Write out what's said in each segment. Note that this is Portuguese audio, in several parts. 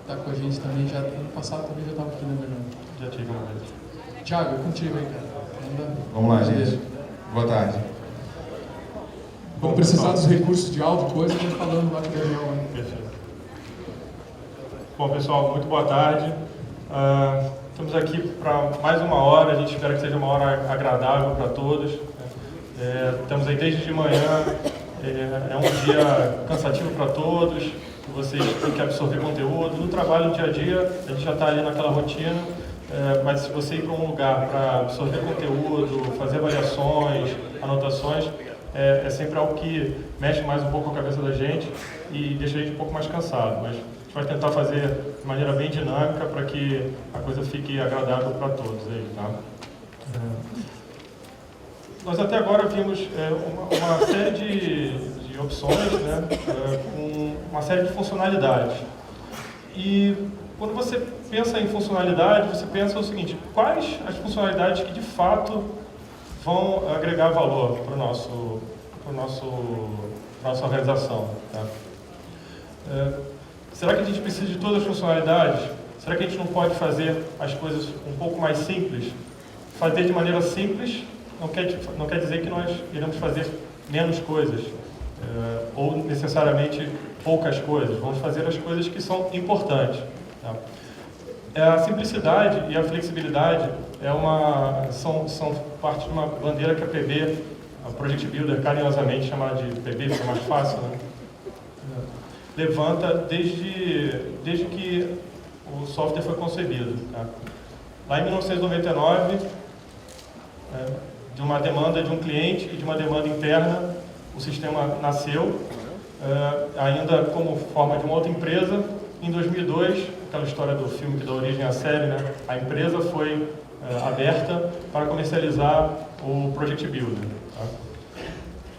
está com a gente também. Já, ano passado também já estava aqui, né, Bernardo? Já tive uma vez. Thiago, é contigo aí, cara. Vamos lá, gente. Boa tarde. Vamos precisar dos recursos de áudio, coisa, que falando lá com o Daniel. Né? Perfeito. Bom, pessoal, muito boa tarde. Estamos aqui para mais uma hora, a gente espera que seja uma hora agradável para todos. Estamos aí desde de manhã, é um dia cansativo para todos, vocês têm que absorver conteúdo. No trabalho, no dia a dia, a gente já está ali naquela rotina, mas se você ir para um lugar para absorver conteúdo, fazer avaliações, anotações, é sempre algo que mexe mais um pouco com a cabeça da gente e deixa a gente um pouco mais cansado. Mas a gente vai tentar fazer de maneira bem dinâmica para que a coisa fique agradável para todos aí, tá? Nós até agora vimos uma série de opções, né, com uma série de funcionalidades. E quando você pensa em funcionalidade, você pensa o seguinte: quais as funcionalidades que de fato vão agregar valor para nossa organização? Tá? Será que a gente precisa de todas as funcionalidades? Será que a gente não pode fazer as coisas um pouco mais simples? Fazer de maneira simples não quer dizer que nós iremos fazer menos coisas, ou necessariamente poucas coisas. Vamos fazer as coisas que são importantes. Tá? A simplicidade e a flexibilidade são parte de uma bandeira que a PB, a Project Builder, carinhosamente chamada de PB, que é mais fácil, né? Levanta desde que o software foi concebido. Tá? Lá em 1999, de uma demanda de um cliente e de uma demanda interna, o sistema nasceu, ainda como forma de uma outra empresa. Em 2002, aquela história do filme que dá origem à série, né? A empresa foi aberta para comercializar o Project Builder. Tá?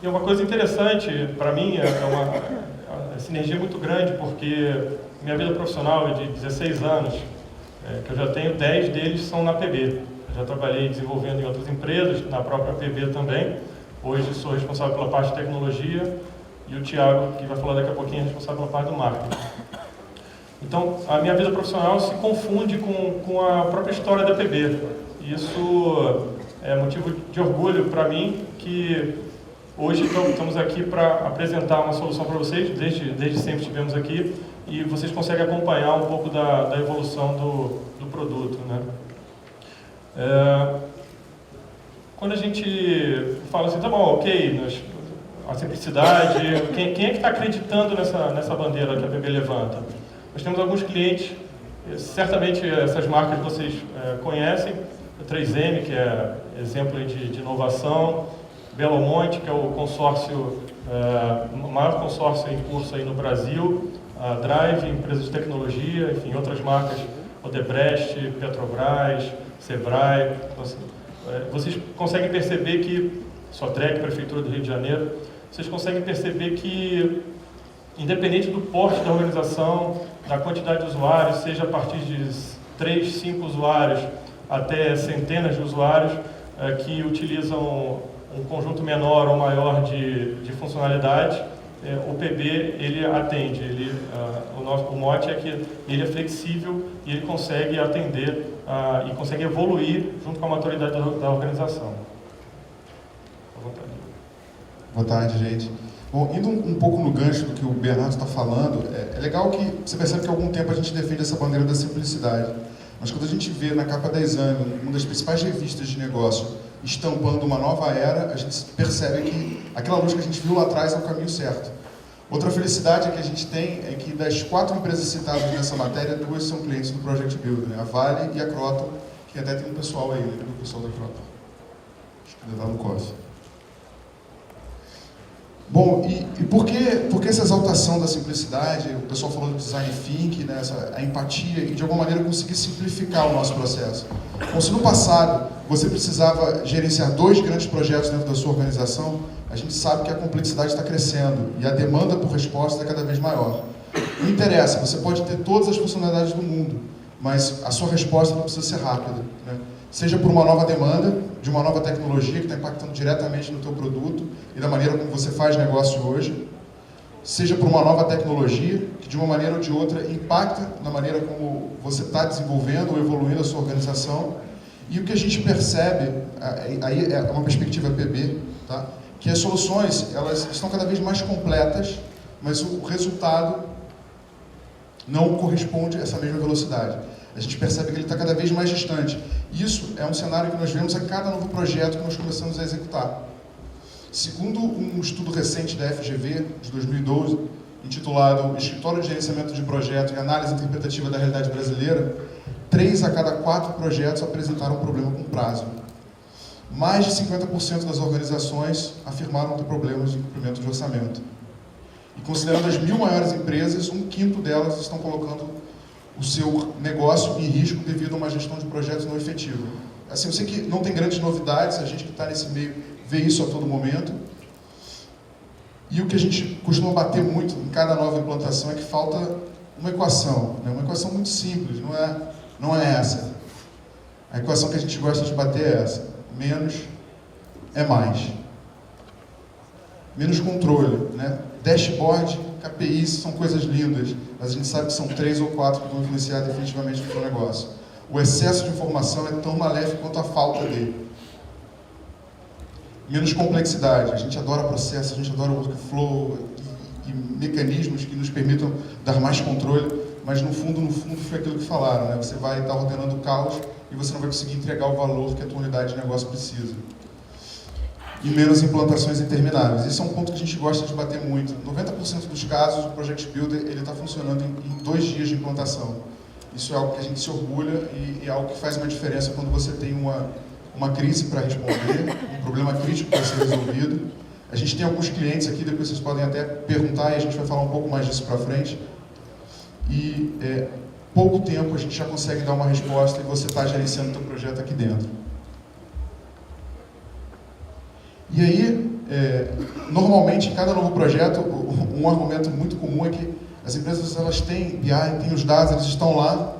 E uma coisa interessante para mim é uma sinergia muito grande, porque minha vida profissional é de 16 anos, que eu já tenho 10 deles são na PB. Já trabalhei desenvolvendo em outras empresas, na própria PB também. Hoje sou responsável pela parte de tecnologia e o Thiago, que vai falar daqui a pouquinho, é responsável pela parte do marketing. Então, a minha vida profissional se confunde com a própria história da PB. Isso é motivo de orgulho para mim, que hoje estamos aqui para apresentar uma solução para vocês, desde sempre estivemos aqui, e vocês conseguem acompanhar um pouco da evolução do produto, né? Quando a gente fala assim, tá bom, ok, a simplicidade, quem é que está acreditando nessa bandeira que a PB levanta? Nós temos alguns clientes, certamente essas marcas vocês conhecem, a 3M, que é exemplo de inovação, Belo Monte, que é o consórcio, o maior consórcio em curso aí no Brasil, a Drive, empresa de tecnologia, enfim, outras marcas, Odebrecht, Petrobras, Sebrae. Então, assim, vocês conseguem perceber que, Sotrec, Prefeitura do Rio de Janeiro, vocês conseguem perceber que, independente do porte da organização, da quantidade de usuários, seja a partir de 3, 5 usuários até centenas de usuários que utilizam um conjunto menor ou maior de funcionalidades, o PB ele atende. O mote é que ele é flexível e ele consegue atender e consegue evoluir junto com a maturidade da organização. Boa tarde, gente. Bom, indo um pouco no gancho do que o Bernardo está falando, é legal que você percebe que há algum tempo a gente defende essa bandeira da simplicidade. Mas quando a gente vê na capa da Exame, uma das principais revistas de negócio, estampando uma nova era, a gente percebe que aquela luz que a gente viu lá atrás é o caminho certo. Outra felicidade que a gente tem é que das 4 empresas citadas nessa matéria, 2 são clientes do Project Builder, né? A Vale e a Croton, que até tem um pessoal aí, lembra do pessoal da Croton? Acho que ainda está no COF. Bom, e por que essa exaltação da simplicidade? O pessoal falou do design thinking, né, a empatia, e de alguma maneira conseguir simplificar o nosso processo. Bom, se no passado você precisava gerenciar 2 grandes projetos dentro da sua organização, a gente sabe que a complexidade está crescendo e a demanda por resposta é cada vez maior. Não interessa, você pode ter todas as funcionalidades do mundo, mas a sua resposta não precisa ser rápida, né? Seja por uma nova demanda, de uma nova tecnologia que está impactando diretamente no teu produto e da maneira como você faz negócio hoje, seja por uma nova tecnologia, que de uma maneira ou de outra impacta na maneira como você está desenvolvendo ou evoluindo a sua organização. E o que a gente percebe, aí é uma perspectiva PB, tá? Que as soluções elas estão cada vez mais completas, mas o resultado não corresponde a essa mesma velocidade. A gente percebe que ele está cada vez mais distante. Isso é um cenário que nós vemos a cada novo projeto que nós começamos a executar. Segundo um estudo recente da FGV, de 2012, intitulado Escritório de Gerenciamento de Projetos e Análise Interpretativa da Realidade Brasileira, 3 a cada 4 projetos apresentaram problema com prazo. Mais de 50% das organizações afirmaram ter problemas de cumprimento de orçamento. E considerando as 1000 maiores empresas, 1/5 delas estão colocando o seu negócio em risco devido a uma gestão de projetos não efetiva. Assim, eu sei que não tem grandes novidades, a gente que está nesse meio vê isso a todo momento. E o que a gente costuma bater muito em cada nova implantação é que falta uma equação, né? Uma equação muito simples, não é essa. A equação que a gente gosta de bater é essa: menos é mais. Menos controle, né? Dashboard, KPIs são coisas lindas, mas a gente sabe que são 3 ou 4 que vão influenciar definitivamente no seu negócio. O excesso de informação é tão maléfico quanto a falta dele. Menos complexidade, a gente adora processo, a gente adora workflow e mecanismos que nos permitam dar mais controle, mas no fundo foi aquilo que falaram, né? Você vai estar ordenando o caos e você não vai conseguir entregar o valor que a tua unidade de negócio precisa. E menos implantações intermináveis. Esse é um ponto que a gente gosta de bater muito. 90% dos casos, o Project Builder ele está funcionando em 2 dias de implantação. Isso é algo que a gente se orgulha e é algo que faz uma diferença quando você tem uma crise para responder, um problema crítico para ser resolvido. A gente tem alguns clientes aqui, depois vocês podem até perguntar e a gente vai falar um pouco mais disso para frente. E pouco tempo a gente já consegue dar uma resposta e você está gerenciando o seu projeto aqui dentro. E aí, normalmente, em cada novo projeto, um argumento muito comum é que as empresas elas têm BI, têm os dados, eles estão lá,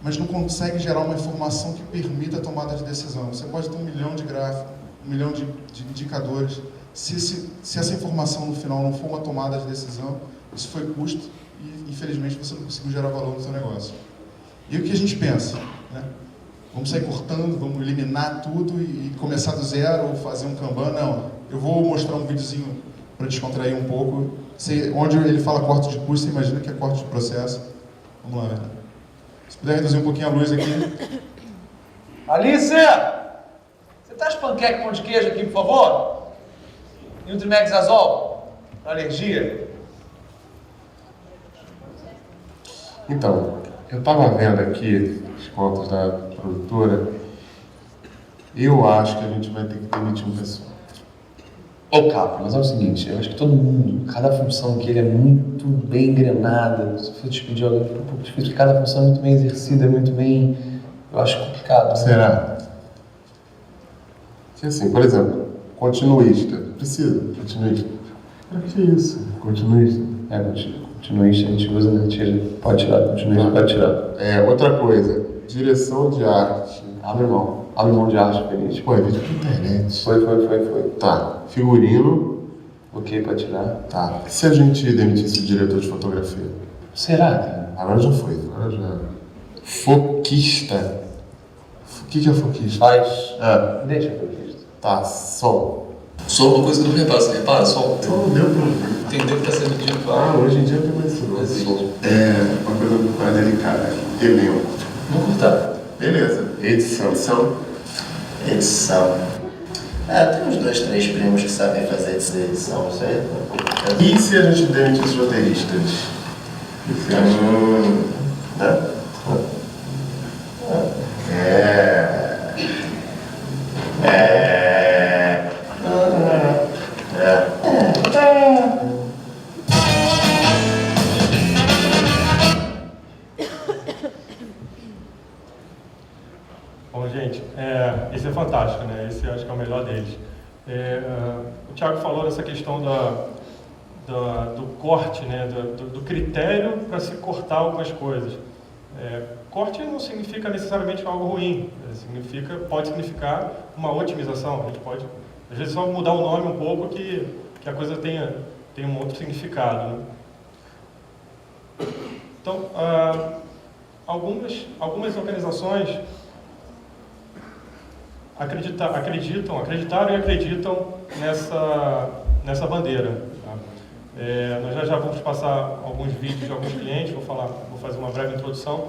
mas não conseguem gerar uma informação que permita a tomada de decisão. Você pode ter 1 milhão de gráficos, 1 milhão de indicadores. Se essa informação no final não for uma tomada de decisão, isso foi custo e, infelizmente, você não conseguiu gerar valor no seu negócio. E o que a gente pensa? Né? Vamos sair cortando, vamos eliminar tudo e começar do zero, ou fazer um Kanban? Não, eu vou mostrar um videozinho para descontrair um pouco. Onde ele fala corte de custo, você imagina que é corte de processo. Vamos lá, velho. Se puder reduzir um pouquinho a luz aqui. Alice! Você traz panqueca com pão de queijo aqui, por favor? E um Trimexazol? Para alergia? Então, eu estava vendo aqui as contas da produtora. Eu acho que a gente vai ter que demitir um pessoal. Ô, Capo, mas é o seguinte, eu acho que todo mundo, cada função aqui ele é muito bem engrenada. Se eu for despedir alguém, fica um pouco difícil, porque cada função é muito bem exercida, é muito bem... Eu acho complicado. Né? Será? Que assim, por exemplo, continuista. Precisa, continuista. Pra que isso? Continuista. Continuista a gente usa, né? Pode tirar, continuista pode tirar. Outra coisa, direção de arte. Abre mão de arte, Feliz. Pô, é vídeo pra internet. Foi. Tá, figurino. Ok, pode tirar. Tá, e se a gente demitisse o diretor de fotografia? Será, cara? Agora já foi, Foquista. O que é foquista? Faz. Deixa eu ver. Tá, sol. Só uma coisa que eu não reparo, você repara? Sol. Só não deu pra ver. Entendeu que está sendo pedido para... Hoje em dia tem mais isso. Uma coisa para delicada. Elenco. Vamos cortar. Beleza. Edição. Tem uns 2, 3 primos que sabem fazer edição, isso aí. E se a gente demite os roteiristas? O que você acha? Bom, gente, esse é fantástico, né? Esse eu acho que é o melhor deles. O Thiago falou dessa questão do corte, né? Do critério para se cortar algumas coisas. Corte não significa necessariamente algo ruim, pode significar uma otimização. A gente pode, às vezes, só mudar o nome um pouco que a coisa tenha tem um outro significado, né? Então, algumas organizações acreditaram e acreditam nessa bandeira. Tá? Nós já vamos passar alguns vídeos de alguns clientes, vou fazer uma breve introdução.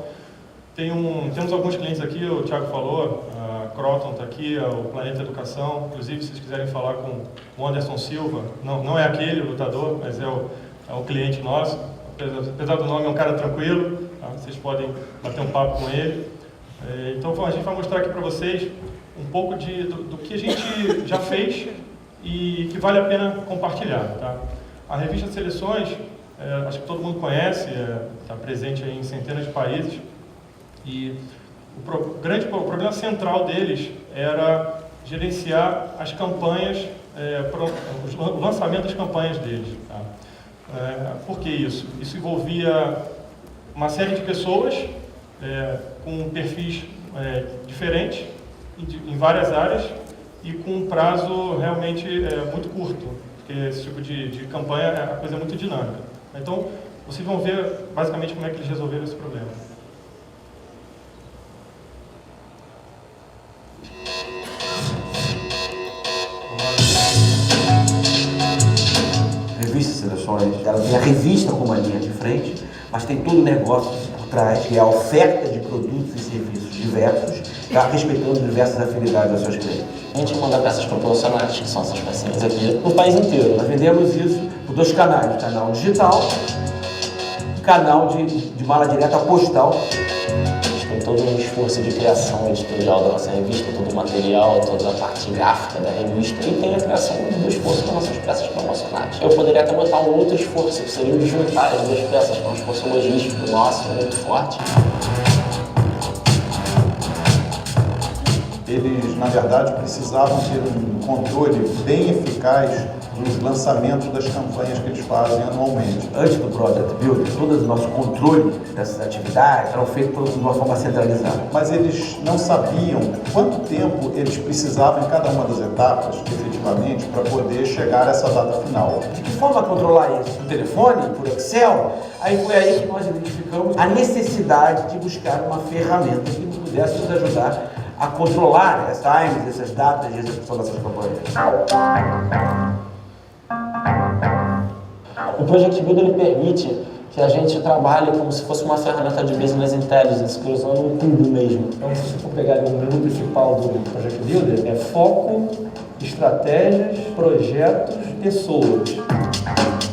Temos alguns clientes aqui, o Thiago falou, a Croton está aqui, o Planeta Educação. Inclusive, se vocês quiserem falar com o Anderson Silva, não é aquele o lutador, mas é o cliente nosso. Apesar do nome, é um cara tranquilo, tá? Vocês podem bater um papo com ele. Então, a gente vai mostrar aqui para vocês um pouco do que a gente já fez e que vale a pena compartilhar. Tá? A revista Seleções, acho que todo mundo conhece, está presente aí em centenas de países. E o problema central deles era gerenciar as campanhas, o lançamento das campanhas deles. Tá? Por que isso? Isso envolvia uma série de pessoas com perfis diferentes em várias áreas e com um prazo realmente muito curto, porque esse tipo de campanha a coisa é muito dinâmica. Então, vocês vão ver basicamente como é que eles resolveram esse problema. Revista Seleções, ela tem a revista como a linha de frente, mas tem todo o negócio por trás, que é a oferta de produtos e serviços diversos, tá? Respeitando diversas afinidades dos seus clientes. A gente manda peças proporcionais, que são essas pecinhas aqui, no país inteiro. Nós vendemos isso por 2 canais, canal digital e canal de mala direta postal. Tem todo um esforço de criação editorial da nossa revista, todo o material, toda a parte gráfica da revista, e tem a criação do esforço das nossas peças promocionais. Eu poderia até botar um outro esforço, que seria o de juntar as 2 peças, que é um esforço logístico nosso, muito forte. Eles, na verdade, precisavam ter um controle bem eficaz dos lançamentos das campanhas que eles fazem anualmente. Antes do Project Builder, todo o nosso controle dessas atividades eram feitos de uma forma centralizada. Mas eles não sabiam quanto tempo eles precisavam em cada uma das etapas, efetivamente, para poder chegar a essa data final. De que forma controlar isso? Por telefone? Por Excel? Aí foi aí que nós identificamos a necessidade de buscar uma ferramenta que pudesse nos ajudar a controlar as times, essas datas de execução dessas campanhas. O Project Builder ele permite que a gente trabalhe como se fosse uma ferramenta de Business Intelligence, cruzando tudo mesmo. Então, se você for pegar o menu principal do Project Builder, é foco, estratégias, projetos, pessoas.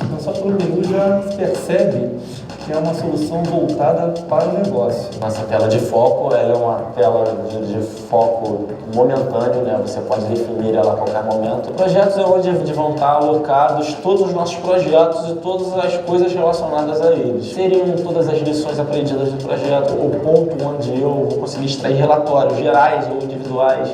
Então, só pelo menu já se percebe que é uma solução voltada para o negócio. Nossa tela de foco, ela é uma tela de foco momentâneo, né? Você pode definir ela a qualquer momento. Projetos é onde vão estar alocados todos os nossos projetos e todas as coisas relacionadas a eles. Seriam todas as lições aprendidas do projeto, o ponto onde eu vou conseguir extrair relatórios gerais ou individuais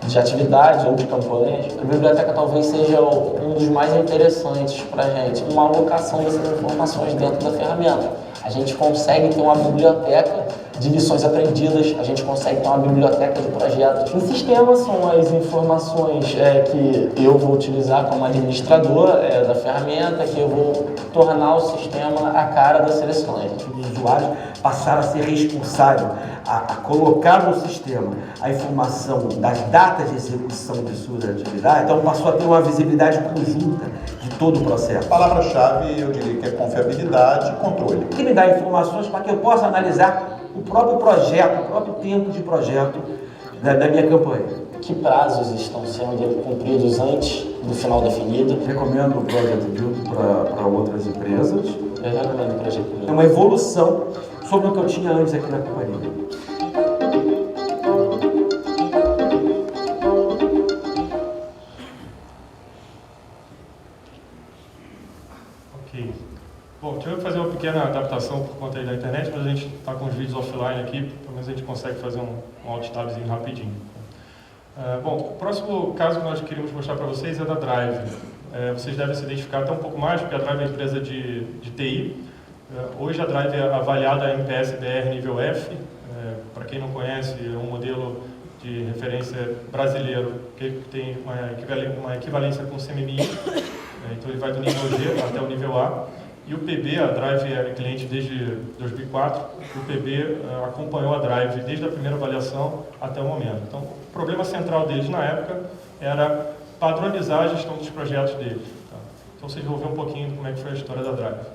de atividades ou de campanhas. A biblioteca talvez seja um dos mais interessantes para a gente, uma alocação dessas informações dentro da ferramenta. A gente consegue ter uma biblioteca de lições aprendidas, a gente consegue ter uma biblioteca de projetos. O sistema são as informações que eu vou utilizar como administrador da ferramenta, que eu vou tornar o sistema a cara das seleções. Os usuários passaram a ser responsáveis a colocar no sistema a informação das datas de execução de suas atividades, então passou a ter uma visibilidade conjunta de todo o processo. A palavra-chave, eu diria que é confiabilidade e controle. Que me dá informações para que eu possa analisar o próprio projeto, o próprio tempo de projeto da minha campanha. Que prazos estão sendo cumpridos antes do final definido? Recomendo o Project Builder para outras empresas. Eu recomendo o Project Builder. É uma evolução sobre o que eu tinha antes aqui na companhia. Ok. Bom, tive que fazer uma pequena adaptação por conta aí da internet, mas a gente está com os vídeos offline aqui, pelo menos a gente consegue fazer um alt-tabzinho rapidinho. Bom, o próximo caso que nós queríamos mostrar para vocês é da Drive. Vocês devem se identificar até um pouco mais, porque a Drive é uma empresa de TI. Hoje a Drive é avaliada a NPS-BR nível F. Para quem não conhece, é um modelo de referência brasileiro que tem uma equivalência com o CMMI. Então ele vai do nível G até o nível A. E o PB, a Drive é cliente desde 2004, o PB acompanhou a Drive desde a primeira avaliação até o momento. Então, o problema central deles na época era padronizar a gestão dos projetos deles. Tá? Então, vocês vão ver um pouquinho como é que foi a história da Drive,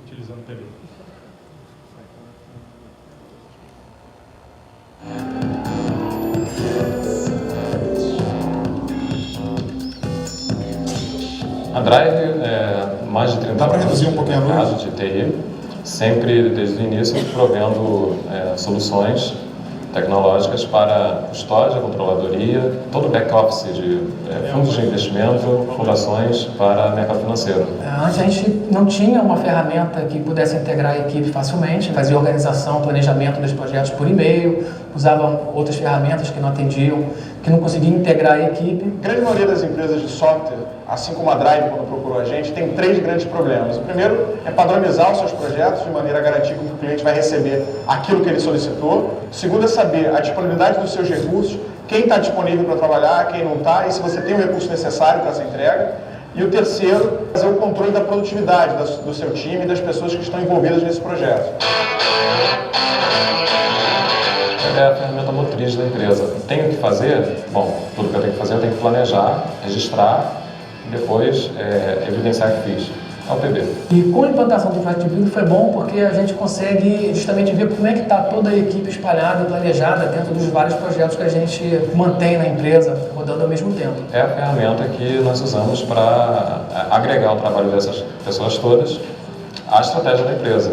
utilizando o PB. A Drive é mais de 30 Dá para anos reduzir um pouquinho a luz? mercado de TI, sempre desde o início provendo soluções tecnológicas para custódia, controladoria, todo o back-office de fundos de investimento, fundações para mercado financeiro. Antes a gente não tinha uma ferramenta que pudesse integrar a equipe facilmente, fazia organização, planejamento dos projetos por e-mail, usava outras ferramentas que não atendiam, que não conseguiam integrar a equipe. A grande maioria das empresas de software, assim como a Drive quando procurou a gente, tem 3 grandes problemas. O primeiro é padronizar os seus projetos de maneira a garantir que o cliente vai receber aquilo que ele solicitou. O segundo é saber a disponibilidade dos seus recursos, quem está disponível para trabalhar, quem não está, e se você tem o recurso necessário para essa entrega. E o terceiro, fazer o controle da produtividade do seu time e das pessoas que estão envolvidas nesse projeto. É a ferramenta motriz da empresa. Tenho que fazer? Bom, tudo que eu tenho que fazer eu tenho que planejar, registrar e depois evidenciar que fiz. É o PB. E com a implantação do Project Builder foi bom porque a gente consegue justamente ver como é que está toda a equipe espalhada e planejada dentro dos vários projetos que a gente mantém na empresa, rodando ao mesmo tempo. É a ferramenta que nós usamos para agregar o trabalho dessas pessoas todas à estratégia da empresa.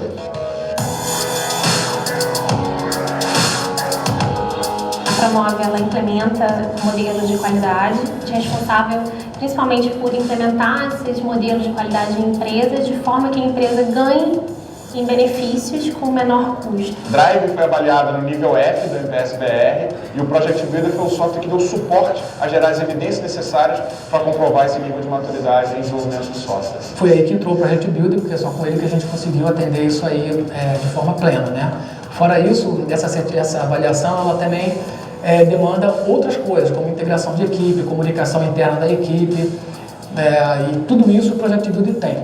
A Promove, ela implementa modelos de qualidade, é responsável principalmente por implementar esses modelos de qualidade em empresas, de forma que a empresa ganhe em benefícios com menor custo. Drive foi avaliada no nível F do MPS-BR e o Project Builder foi o software que deu suporte a gerar as evidências necessárias para comprovar esse nível de maturidade em desenvolvimento de software. Foi aí que entrou o Project Builder, porque é só com ele que a gente conseguiu atender isso aí de forma plena, né? Fora isso, essa avaliação, ela também demanda outras coisas, como integração de equipe, comunicação interna da equipe, e tudo isso o Project Builder tem.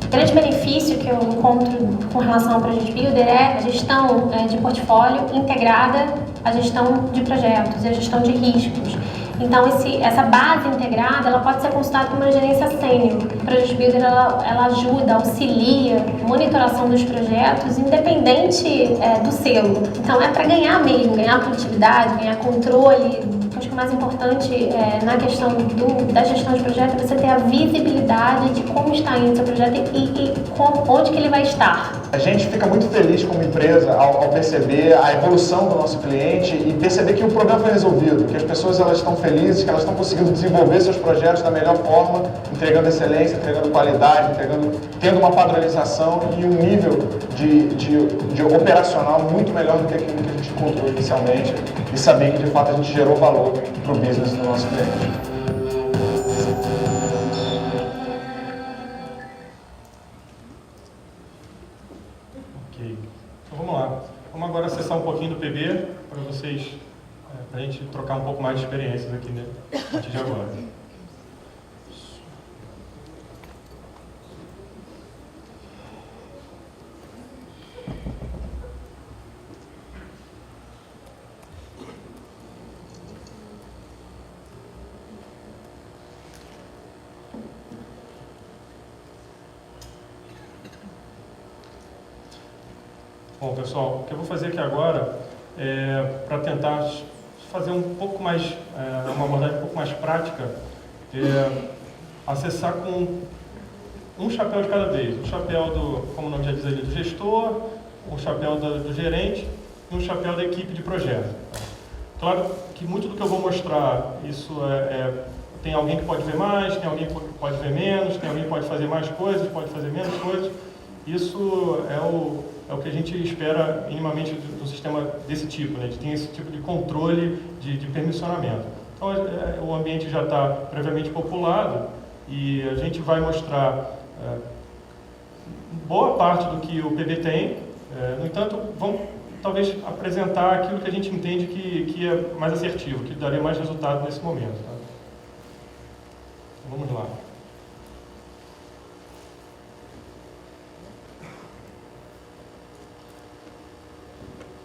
O grande benefício que eu encontro com relação ao Project Builder é a gestão de portfólio integrada à gestão de projetos e à gestão de riscos. Então, essa base integrada, ela pode ser consultada por uma gerência sênior. O Project Builder, ela ajuda, auxilia a monitoração dos projetos, independente do selo. Então, é para ganhar mesmo, ganhar produtividade, ganhar controle. Acho que o mais importante na questão da gestão de projeto é você ter a visibilidade de como está indo o seu projeto e onde que ele vai estar. A gente fica muito feliz como empresa ao perceber a evolução do nosso cliente e perceber que o problema foi resolvido, que as pessoas elas estão felizes, que elas estão conseguindo desenvolver seus projetos da melhor forma, entregando excelência, entregando qualidade, tendo uma padronização e um nível de operacional muito melhor do que aquilo que a gente encontrou inicialmente e saber que de fato a gente gerou valor para o business do nosso cliente. Então vamos lá. Vamos agora acessar um pouquinho do PB para vocês, para a gente trocar um pouco mais de experiências aqui, né, a partir de agora. Bom, pessoal, o que eu vou fazer aqui agora é para tentar fazer um pouco mais, uma abordagem um pouco mais prática, acessar com um chapéu de cada vez. Um chapéu como o nome já diz ali, do gestor, um chapéu do gerente e um chapéu da equipe de projeto. Claro que muito do que eu vou mostrar, isso tem alguém que pode ver mais, tem alguém que pode ver menos, tem alguém que pode fazer mais coisas, pode fazer menos coisas. Isso é o que a gente espera minimamente do sistema desse tipo, né? De ter esse tipo de controle de permissionamento. Então, o ambiente já está previamente populado e a gente vai mostrar boa parte do que o PB tem. No entanto, vamos talvez apresentar aquilo que a gente entende que é mais assertivo, que daria mais resultado nesse momento. Tá? Vamos lá.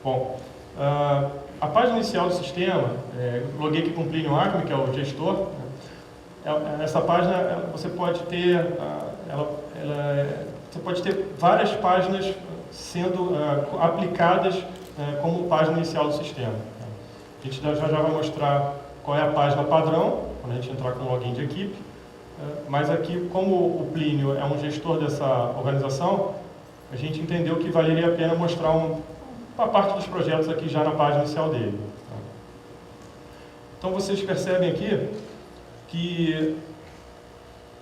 Bom, a página inicial do sistema, loguei aqui com o Plínio Acme, que é o gestor. Essa página você pode ter, você pode ter várias páginas sendo aplicadas como página inicial do sistema. A gente já vai mostrar qual é a página padrão, quando a gente entrar com o login de equipe. Mas aqui, como o Plínio é um gestor dessa organização, a gente entendeu que valeria a pena mostrar uma parte dos projetos aqui já na página inicial dele. Então vocês percebem aqui que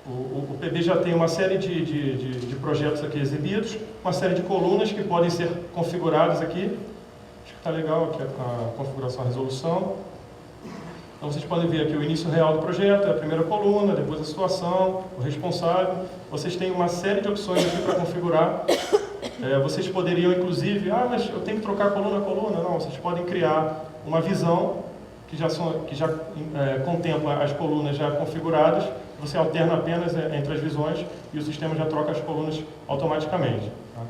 o PB já tem uma série de projetos aqui exibidos, uma série de colunas que podem ser configuradas aqui. Acho que está legal aqui a configuração, a resolução. Então vocês podem ver aqui o início real do projeto, a primeira coluna, depois a situação, o responsável. Vocês têm uma série de opções aqui para configurar. Vocês poderiam, inclusive, mas eu tenho que trocar coluna a coluna. Não, vocês podem criar uma visão que já contempla as colunas já configuradas. Você alterna apenas entre as visões e o sistema já troca as colunas automaticamente. Tá?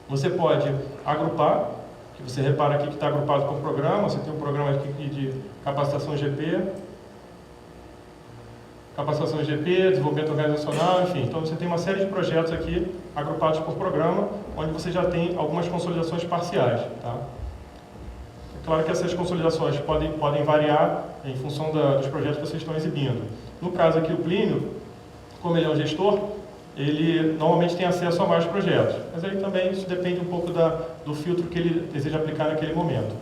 Você pode agrupar, que você repara aqui que está agrupado por programa. Você tem um programa aqui de capacitação GP, desenvolvimento organizacional, enfim. Então você tem uma série de projetos aqui agrupados por programa, onde você já tem algumas consolidações parciais. Tá? É claro que essas consolidações podem variar em função dos projetos que vocês estão exibindo. No caso aqui, o Plínio, como ele é um gestor, ele normalmente tem acesso a mais projetos. Mas aí também isso depende um pouco do filtro que ele deseja aplicar naquele momento.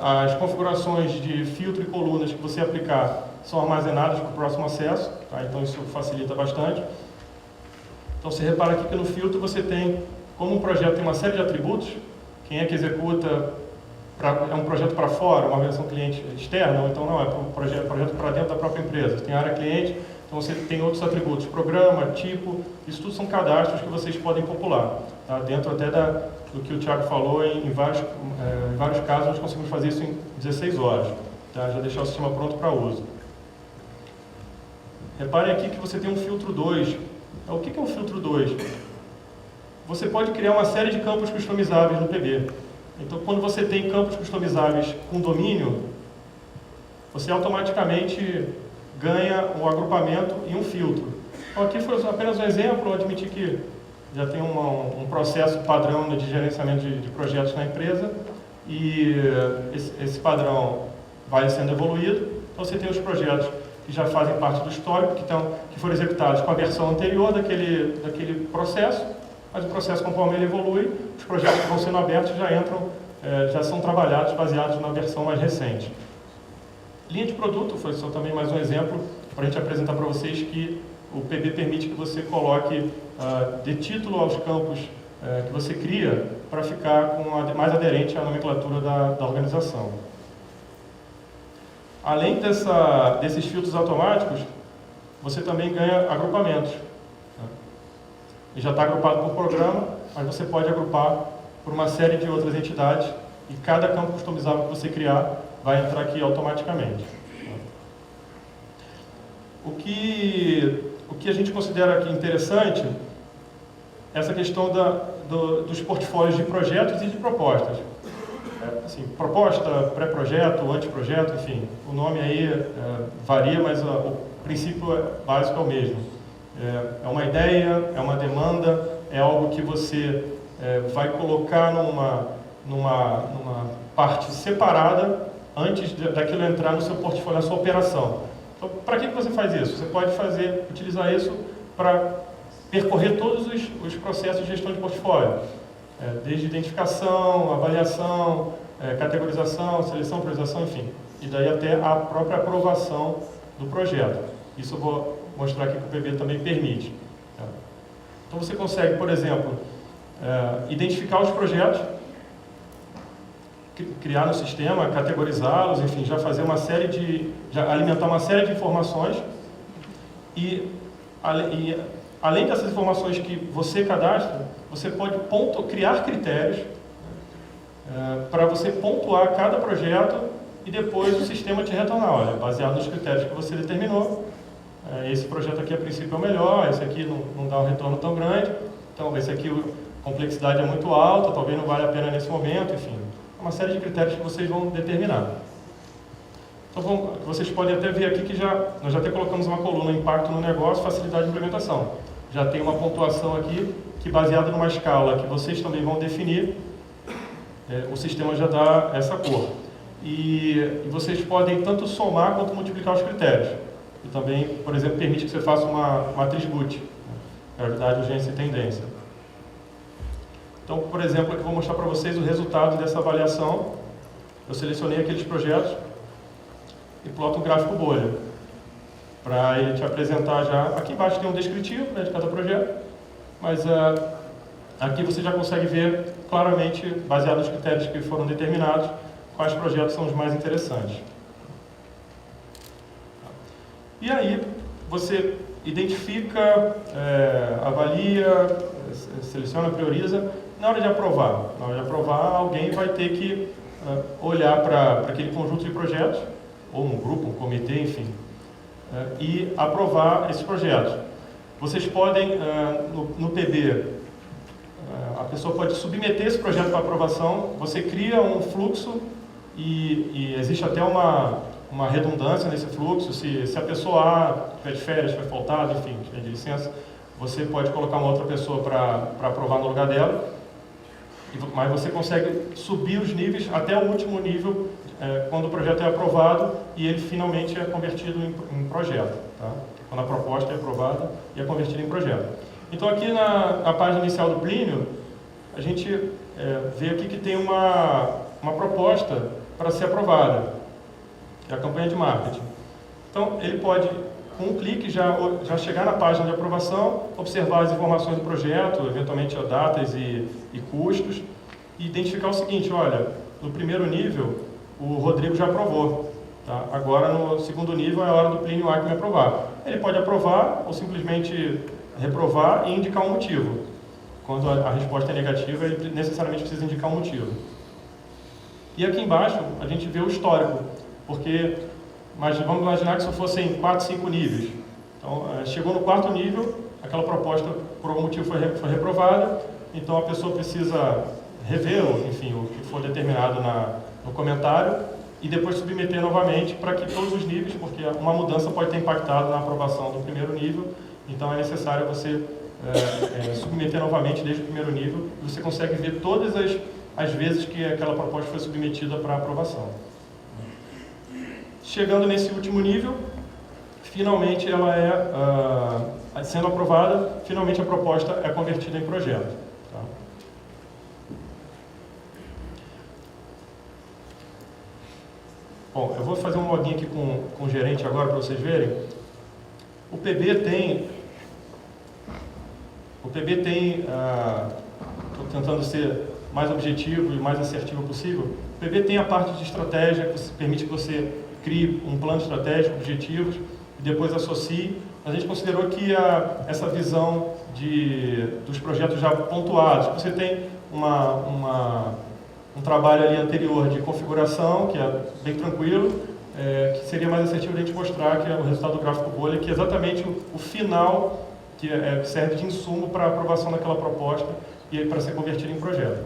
As configurações de filtro e colunas que você aplicar são armazenadas para o próximo acesso, tá? Então isso facilita bastante. Então você repara aqui que no filtro você tem, como um projeto tem uma série de atributos, quem é que executa, é um projeto para fora, uma versão cliente externa, ou então não, é um projeto para dentro da própria empresa. Você tem área cliente, então você tem outros atributos, programa, tipo, isso tudo são cadastros que vocês podem popular. Tá? Dentro até do que o Thiago falou, em vários casos nós conseguimos fazer isso em 16 horas, tá? Já deixar o sistema pronto para uso. Reparem aqui que você tem um filtro 2. O que é um filtro 2? Você pode criar uma série de campos customizáveis no PB. Então, quando você tem campos customizáveis com domínio, você automaticamente ganha um agrupamento e um filtro. Então, aqui foi apenas um exemplo, eu admiti que já tem um processo padrão de gerenciamento de projetos na empresa e esse padrão vai sendo evoluído. Então, você tem os projetos que já fazem parte do histórico, que foram executados com a versão anterior daquele processo, mas o processo, conforme ele evolui, os projetos que vão sendo abertos já são trabalhados baseados na versão mais recente. Linha de produto foi só também mais um exemplo para a gente apresentar para vocês que o PB permite que você coloque de título aos campos que você cria para ficar mais aderente à nomenclatura da organização. Além desses filtros automáticos, você também ganha agrupamentos. Ele já está agrupado por programa, mas você pode agrupar por uma série de outras entidades e cada campo customizável que você criar vai entrar aqui automaticamente. O que a gente considera aqui interessante é essa questão dos portfólios de projetos e de propostas. Assim, proposta, pré-projeto, anteprojeto, enfim, o nome aí varia, mas o princípio básico é o mesmo. É uma ideia, é uma demanda, é algo que você vai colocar numa parte separada antes daquilo entrar no seu portfólio, na sua operação. Então, para que você faz isso? Você pode utilizar isso para percorrer todos os processos de gestão de portfólio, desde identificação, avaliação, categorização, seleção, priorização, enfim, e daí até a própria aprovação do projeto. Isso eu vou mostrar aqui que o PB também permite. Tá? Então você consegue, por exemplo, identificar os projetos, criar no sistema, categorizá-los, enfim, já fazer alimentar uma série de informações e além dessas informações que você cadastra, você pode criar critérios para você pontuar cada projeto e depois o sistema te retornar, olha, baseado nos critérios que você determinou, esse projeto aqui a princípio é o melhor, esse aqui não dá um retorno tão grande, então esse aqui a complexidade é muito alta, talvez não vale a pena nesse momento, enfim. É uma série de critérios que vocês vão determinar. Então, vocês podem até ver aqui que nós já até colocamos uma coluna impacto no negócio, facilidade de implementação. Já tem uma pontuação aqui que, baseada numa escala que vocês também vão definir, o sistema já dá essa cor. E vocês podem tanto somar quanto multiplicar os critérios. E também, por exemplo, permite que você faça uma matriz Guth, prioridade, urgência e tendência. Então, por exemplo, aqui eu vou mostrar para vocês o resultado dessa avaliação. Eu selecionei aqueles projetos e ploto um gráfico bolha, para ele te apresentar já. Aqui embaixo tem um descritivo, né, de cada projeto, mas aqui você já consegue ver claramente, baseado nos critérios que foram determinados, quais projetos são os mais interessantes. E aí você identifica, avalia, seleciona, prioriza. Na hora de aprovar, alguém vai ter que olhar para aquele conjunto de projetos, ou um grupo, um comitê, enfim, e aprovar esses projetos. Vocês podem, no PB, a pessoa pode submeter esse projeto para aprovação, você cria um fluxo e existe até uma redundância nesse fluxo. Se a pessoa A tiver de férias, tiver faltado, enfim, tiver de licença, você pode colocar uma outra pessoa para aprovar no lugar dela, mas você consegue subir os níveis até o último nível, quando o projeto é aprovado e ele finalmente é convertido em projeto. Tá? Quando a proposta é aprovada e é convertida em projeto. Então aqui na página inicial do Plínio, a gente vê aqui que tem uma proposta para ser aprovada, que é a campanha de marketing. Então ele pode, com um clique, já chegar na página de aprovação, observar as informações do projeto, eventualmente datas e custos, e identificar o seguinte: olha, no primeiro nível o Rodrigo já aprovou, tá? Agora no segundo nível é a hora do Plínio Acme aprovar. Ele pode aprovar ou simplesmente reprovar e indicar um motivo. Quando a resposta é negativa, ele necessariamente precisa indicar um motivo. E aqui embaixo a gente vê o histórico, porque vamos imaginar que isso fossem 4, 5 níveis. Então, chegou no quarto nível, aquela proposta por algum motivo foi reprovada, então a pessoa precisa rever, enfim, o que for determinado no comentário e depois submeter novamente para que todos os níveis, porque uma mudança pode ter impactado na aprovação do primeiro nível, então é necessário você submeter novamente desde o primeiro nível, e você consegue ver todas as vezes que aquela proposta foi submetida para aprovação. Chegando nesse último nível, finalmente ela sendo aprovada, finalmente a proposta é convertida em projeto. Tá? Bom, eu vou fazer um login aqui com o gerente agora para vocês verem. O PB tem, estou tentando ser mais objetivo e mais assertivo possível, o PB tem a parte de estratégia, que permite que você crie um plano estratégico, objetivos, e depois associe. A gente considerou que essa visão dos projetos já pontuados, você tem um trabalho ali anterior de configuração, que é bem tranquilo, que seria mais assertivo a gente mostrar que é o resultado do gráfico bolha, que é exatamente o final, que serve de insumo para a aprovação daquela proposta e para ser convertido em projeto.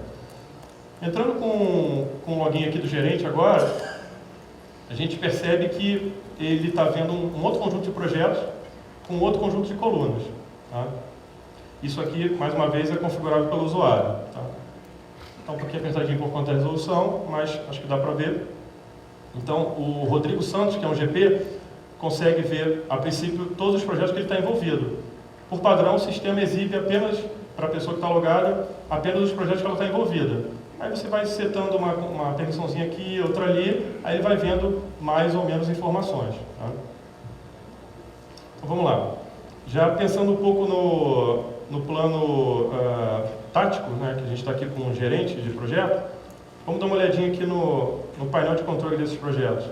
Entrando com o login aqui do gerente agora, a gente percebe que ele está vendo um outro conjunto de projetos com outro conjunto de colunas. Tá? Isso aqui, mais uma vez, é configurável pelo usuário. Tá? Está um pouquinho apertadinho por conta da resolução, mas acho que dá para ver. Então, o Rodrigo Santos, que é um GP, consegue ver, a princípio, todos os projetos que ele está envolvido. Por padrão, o sistema exibe apenas, para a pessoa que está logada, apenas os projetos que ela está envolvida. Aí você vai setando uma permissãozinha aqui, outra ali, aí ele vai vendo mais ou menos informações. Tá? Então vamos lá. Já pensando um pouco no plano tático, né, que a gente está aqui com um gerente de projeto, vamos dar uma olhadinha aqui no painel de controle desses projetos.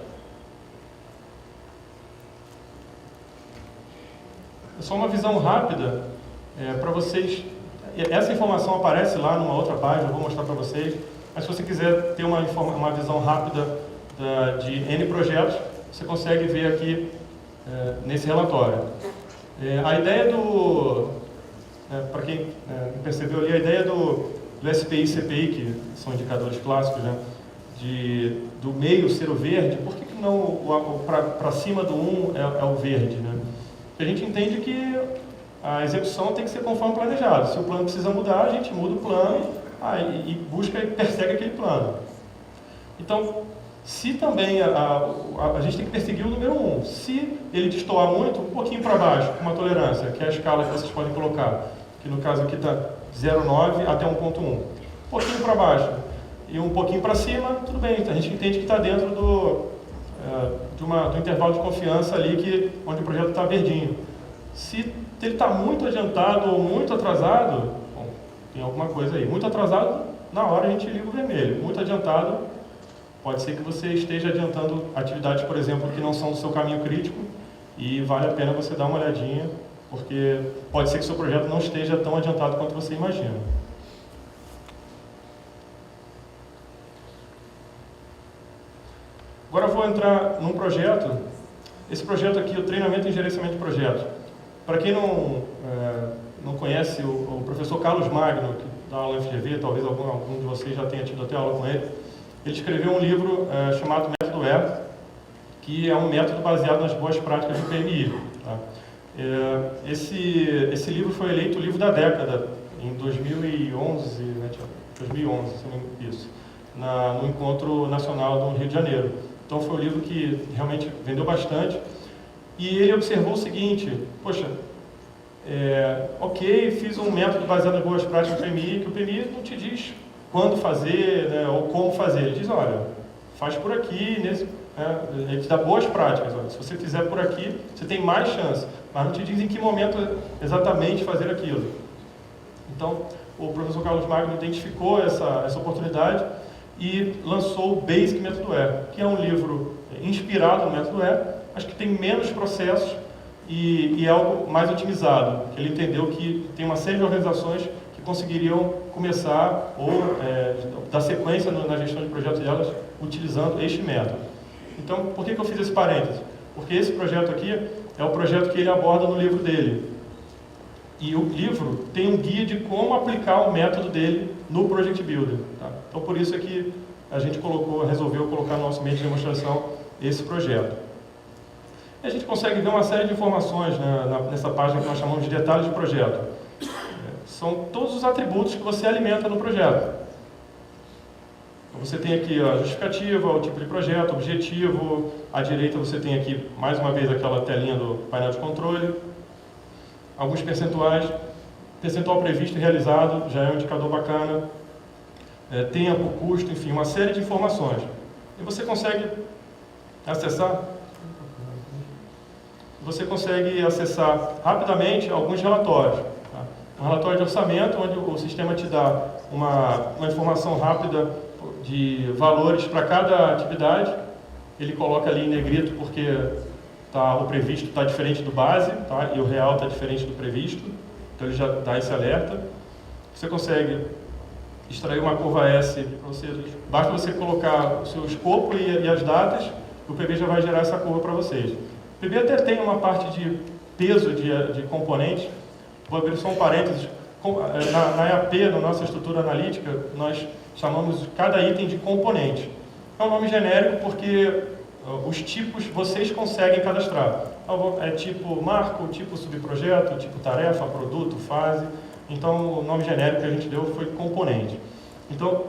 É só uma visão rápida para vocês. Essa informação aparece lá numa outra página, eu vou mostrar para vocês, mas se você quiser ter uma visão rápida de N projetos, você consegue ver aqui nesse relatório. A ideia para quem percebeu ali, a ideia do SPI e CPI, que são indicadores clássicos, né, do meio ser o verde, por que não para cima do 1 é o verde? Né? Porque a gente entende que a execução tem que ser conforme planejado. Se o plano precisa mudar, a gente muda o plano e busca e persegue aquele plano. Então, se também a gente tem que perseguir o número 1. Se ele destoar muito, um pouquinho para baixo, com uma tolerância, que é a escala que vocês podem colocar, que no caso aqui está 0,9 até 1,1. Um pouquinho para baixo e um pouquinho para cima, tudo bem. A gente entende que está dentro do intervalo de confiança ali, onde o projeto está verdinho. Se ele está muito adiantado ou muito atrasado, bom, tem alguma coisa aí. Muito atrasado, na hora a gente liga o vermelho. Muito adiantado, pode ser que você esteja adiantando atividades, por exemplo, que não são do seu caminho crítico, e vale a pena você dar uma olhadinha, porque pode ser que o seu projeto não esteja tão adiantado quanto você imagina. Agora eu vou entrar num projeto. Esse projeto aqui, o treinamento em gerenciamento de projetos. Para quem não conhece o professor Carlos Magno, que dá aula na FGV, talvez algum de vocês já tenha tido até aula com ele, ele escreveu um livro chamado Método E, que é um método baseado nas boas práticas do PMI. Tá? Esse livro foi eleito o livro da década, em 2011, né, 2011, se não me engano, isso, no Encontro Nacional do Rio de Janeiro. Então foi um livro que realmente vendeu bastante. E ele observou o seguinte: poxa, ok, fiz um método baseado nas boas práticas do PMI, que o PMI não te diz quando fazer, né, ou como fazer. Ele diz, olha, faz por aqui, ele te dá boas práticas. Olha, se você fizer por aqui, você tem mais chance, mas não te diz em que momento exatamente fazer aquilo. Então, o professor Carlos Magno identificou essa oportunidade e lançou o Basic Método E, que é um livro inspirado no Método E, mas que tem menos processos e é algo mais otimizado. Ele entendeu que tem uma série de organizações que conseguiriam começar ou dar sequência na gestão de projetos delas utilizando este método. Então, por que eu fiz esse parêntese? Porque esse projeto aqui é o projeto que ele aborda no livro dele. E o livro tem um guia de como aplicar o método dele no Project Builder. Tá? Então, por isso é que a gente resolveu colocar no nosso meio de demonstração esse projeto. E a gente consegue ver uma série de informações, né, nessa página que nós chamamos de detalhes de projeto. São todos os atributos que você alimenta no projeto. Então, você tem aqui a justificativa, o tipo de projeto, o objetivo. À direita você tem aqui, mais uma vez, aquela telinha do painel de controle. Alguns percentuais. Percentual previsto e realizado, já é um indicador bacana. Tempo, custo, enfim, uma série de informações. E você consegue acessar rapidamente alguns relatórios. Tá? Um relatório de orçamento, onde o sistema te dá uma informação rápida de valores para cada atividade. Ele coloca ali em negrito porque o previsto está diferente do base, tá? E o real está diferente do previsto. Então ele já dá esse alerta. Você consegue extrair uma curva S para você. Basta você colocar o seu escopo e as datas, o PB já vai gerar essa curva para vocês. O PB até tem uma parte de peso de componentes. Vou abrir só um parênteses. Na EAP, na nossa estrutura analítica, nós chamamos cada item de componente. É um nome genérico porque os tipos vocês conseguem cadastrar. Então, é tipo marco, tipo subprojeto, tipo tarefa, produto, fase. Então, o nome genérico que a gente deu foi componente. Então,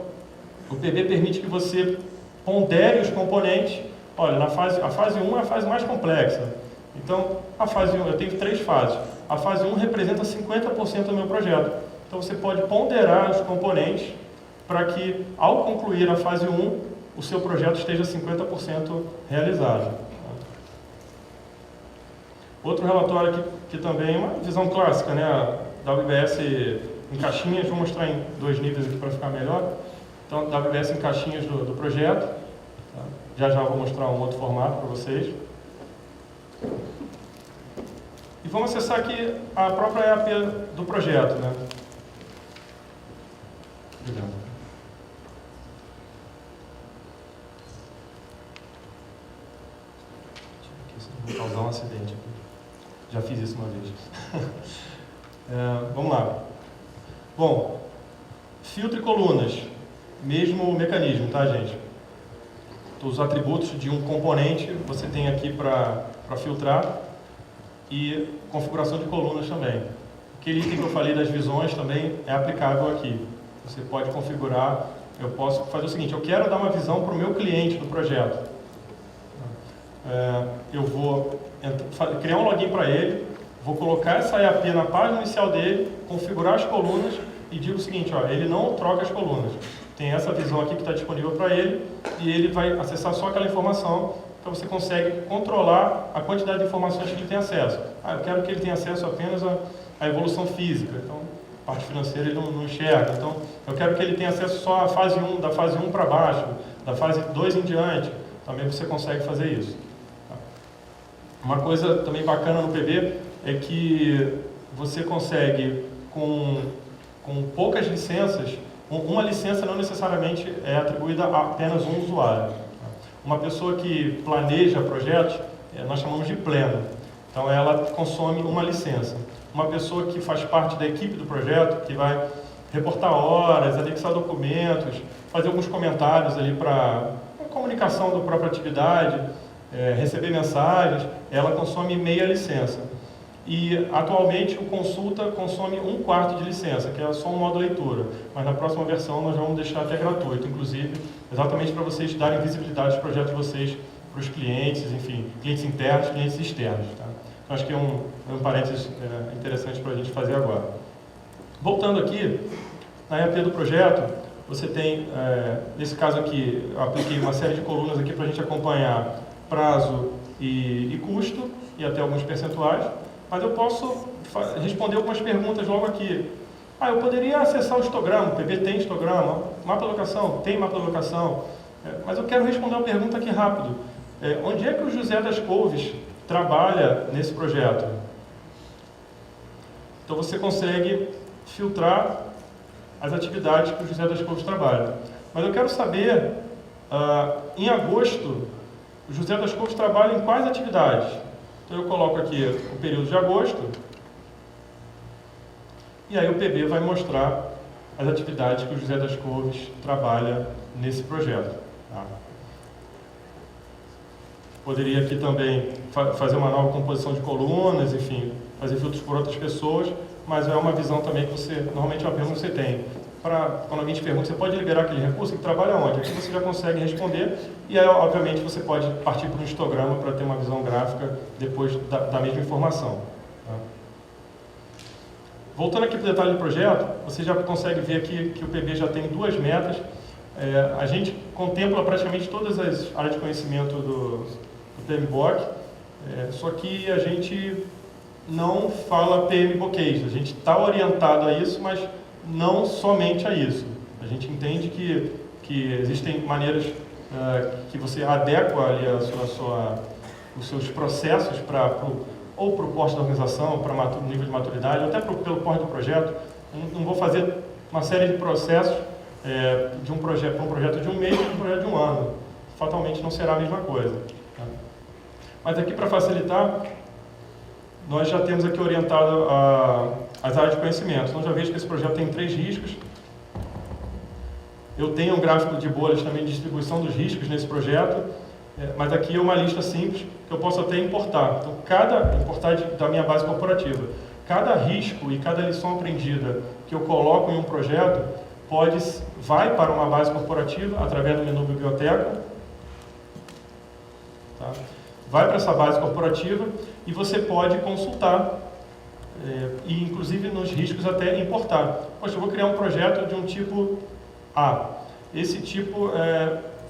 o PB permite que você pondere os componentes. Olha, a fase 1 é a fase mais complexa. Então, a fase 1, eu tenho 3 fases. A fase 1 representa 50% do meu projeto. Então, você pode ponderar os componentes para que, ao concluir a fase 1, o seu projeto esteja 50% realizado. Outro relatório aqui, que também é uma visão clássica, né? Da WBS em caixinhas, vou mostrar em 2 níveis aqui para ficar melhor. Então, WBS em caixinhas do projeto. Tá? Já vou mostrar um outro formato para vocês. E vamos acessar aqui a própria EAP do projeto, né? Obrigado. Vou causar um acidente. Já fiz isso uma vez. Vamos lá. Bom, filtro e colunas. Mesmo mecanismo, tá, gente? Os atributos de um componente você tem aqui para filtrar e configuração de colunas também. Aquele item que eu falei das visões também é aplicável aqui. Você pode configurar, eu posso fazer o seguinte, eu quero dar uma visão para o meu cliente do projeto. Eu vou criar um login para ele, vou colocar essa EAP na página inicial dele, configurar as colunas e digo o seguinte, ó, ele não troca as colunas. Tem essa visão aqui que está disponível para ele e ele vai acessar só aquela informação, então você consegue controlar a quantidade de informações que ele tem acesso. Eu quero que ele tenha acesso apenas à evolução física, então a parte financeira ele não enxerga. Então eu quero que ele tenha acesso só à fase 1, da fase 1 para baixo, da fase 2 em diante, também você consegue fazer isso. Uma coisa também bacana no PB é que você consegue, com poucas licenças, uma licença não necessariamente é atribuída a apenas um usuário. Uma pessoa que planeja projetos, nós chamamos de pleno. Então ela consome uma licença. Uma pessoa que faz parte da equipe do projeto, que vai reportar horas, anexar documentos, fazer alguns comentários ali para a comunicação da própria atividade, receber mensagens, ela consome meia licença. E atualmente o consulta consome 1/4 de licença, que é só um modo leitura. Mas na próxima versão nós vamos deixar até gratuito, inclusive, exatamente para vocês darem visibilidade aos projetos de vocês para os clientes, enfim, clientes internos, clientes externos. Tá? Então, acho que é um parênteses interessante para a gente fazer agora. Voltando aqui, na EAP do projeto, você tem, nesse caso aqui, eu apliquei uma série de colunas aqui para a gente acompanhar prazo e custo, e até alguns percentuais. Mas eu posso responder algumas perguntas logo aqui. Eu poderia acessar o histograma, o PB tem histograma, mapa de locação, tem mapa de locação, mas eu quero responder uma pergunta aqui rápido. Onde é que o José das Couves trabalha nesse projeto? Então você consegue filtrar as atividades que o José das Couves trabalha. Mas eu quero saber, em agosto, o José das Couves trabalha em quais atividades? Então eu coloco aqui o período de agosto e aí o PB vai mostrar as atividades que o José das Couves trabalha nesse projeto. Tá? Poderia aqui também fazer uma nova composição de colunas, enfim, fazer filtros por outras pessoas, mas é uma visão também que você, normalmente é uma pergunta que você tem. Quando alguém te pergunta, você pode liberar aquele recurso que trabalha onde? Aqui você já consegue responder e aí, obviamente, você pode partir para um histograma para ter uma visão gráfica depois da mesma informação. Tá? Voltando aqui para o detalhe do projeto, você já consegue ver aqui que o PB já tem duas metas. A gente contempla praticamente todas as áreas de conhecimento do PMBOK, só que a gente não fala PMBOKês. A gente está orientado a isso, mas não somente a isso. A gente entende que existem maneiras que você adequa ali os seus processos ou para o porte da organização, para o nível de maturidade, ou até pelo porte do projeto. Não vou fazer uma série de processos para um projeto de um mês e para um projeto de um ano. Fatalmente não será a mesma coisa. Tá? Mas aqui, para facilitar, nós já temos aqui orientado as áreas de conhecimento. Então já vejo que esse projeto tem 3 riscos. Eu tenho um gráfico de bolhas também de distribuição dos riscos nesse projeto, mas aqui é uma lista simples que eu posso até importar. Então, importar da minha base corporativa. Cada risco e cada lição aprendida que eu coloco em um projeto vai para uma base corporativa através do menu biblioteca. Tá? Vai para essa base corporativa e você pode consultar e inclusive nos riscos até importar. Poxa, eu vou criar um projeto de um tipo A. Esse tipo,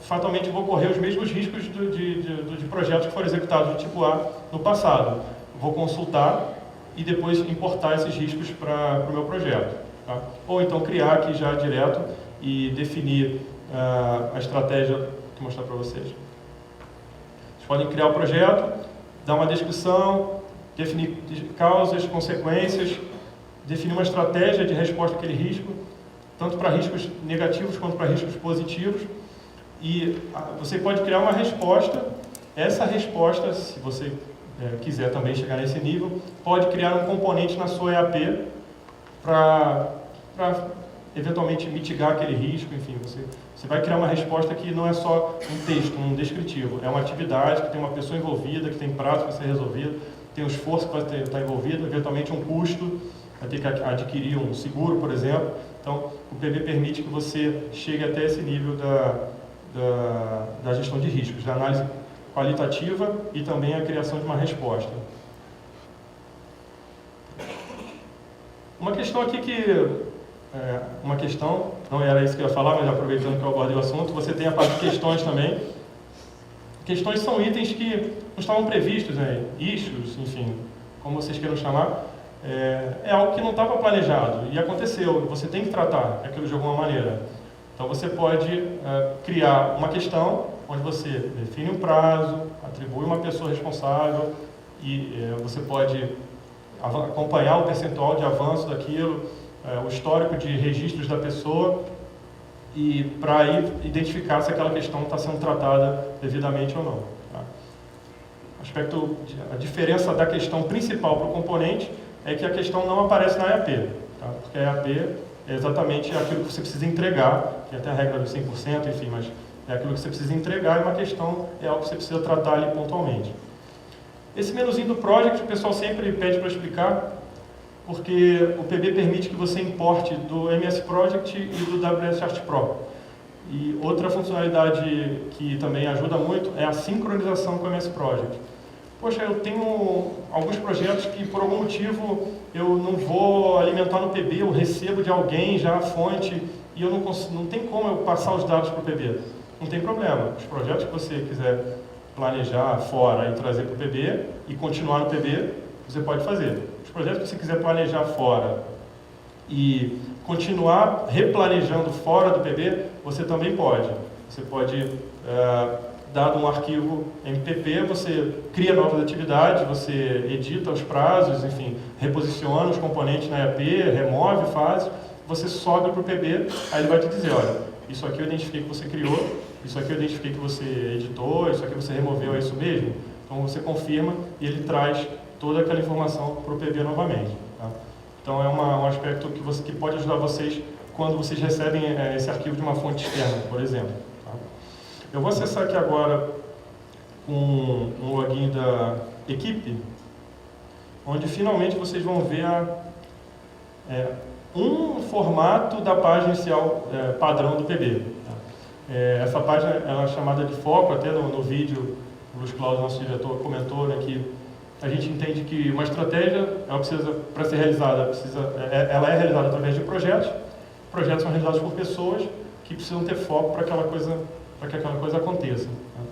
fatalmente vou correr os mesmos riscos de projetos que foram executados do tipo A no passado. Vou consultar e depois importar esses riscos para o meu projeto. Tá? Ou então criar aqui já direto e definir a estratégia. Vou mostrar para vocês. Vocês podem criar o projeto, dar uma descrição, definir causas, consequências, definir uma estratégia de resposta àquele risco, tanto para riscos negativos quanto para riscos positivos. E você pode criar uma resposta. Essa resposta, se você quiser também chegar nesse nível, pode criar um componente na sua EAP para eventualmente mitigar aquele risco. Enfim, você vai criar uma resposta que não é só um texto, um descritivo, é uma atividade que tem uma pessoa envolvida, que tem prazo para ser resolvido, tem um esforço para estar envolvido, eventualmente um custo, vai ter que adquirir um seguro, por exemplo. Então, o PB permite que você chegue até esse nível da gestão de riscos, da análise qualitativa e também a criação de uma resposta. Uma questão aqui uma questão, não era isso que eu ia falar, mas aproveitando que eu abordei o assunto, você tem a parte de questões também. Questões são itens que não estavam previstos, issues, enfim, como vocês queiram chamar. É algo que não estava planejado e aconteceu, você tem que tratar aquilo de alguma maneira. Então você pode criar uma questão onde você define um prazo, atribui uma pessoa responsável e você pode acompanhar o percentual de avanço daquilo, o histórico de registros da pessoa e para aí identificar se aquela questão está sendo tratada devidamente ou não. Tá? A diferença da questão principal para o componente é que a questão não aparece na EAP, tá? Porque a EAP é exatamente aquilo que você precisa entregar, tem até a regra dos 100%, enfim, mas é aquilo que você precisa entregar e uma questão é algo que você precisa tratar ali pontualmente. Esse menuzinho do Project o pessoal sempre pede para explicar, porque o PB permite que você importe do MS Project e do WS Art Pro. E outra funcionalidade que também ajuda muito é a sincronização com o MS Project. Poxa, eu tenho alguns projetos que por algum motivo eu não vou alimentar no PB, eu recebo de alguém já a fonte e eu não tem como eu passar os dados para o PB. Não tem problema. Os projetos que você quiser planejar fora e trazer para o PB e continuar no PB, você pode fazer. Os projetos que você quiser planejar fora e continuar replanejando fora do PB, você também pode. Você pode, dado um arquivo MPP, você cria novas atividades, você edita os prazos, enfim, reposiciona os componentes na EAP, remove fases, você sobe para o PB, aí ele vai te dizer, olha, isso aqui eu identifiquei que você criou, isso aqui eu identifiquei que você editou, isso aqui você removeu, é isso mesmo? Então você confirma e ele traz toda aquela informação para o PB novamente. Tá? Então é um aspecto que pode ajudar vocês quando vocês recebem esse arquivo de uma fonte externa, por exemplo. Tá? Eu vou acessar aqui agora um login da equipe, onde finalmente vocês vão ver um formato da página inicial padrão do PB. Tá? Essa página ela é chamada de foco, até no vídeo o Luiz Cláudio, nosso diretor, comentou, né, que a gente entende que uma estratégia, ela precisa, para ser realizada, ela é realizada através de projetos. Projetos são realizados por pessoas que precisam ter foco para que aquela coisa aconteça. Tá?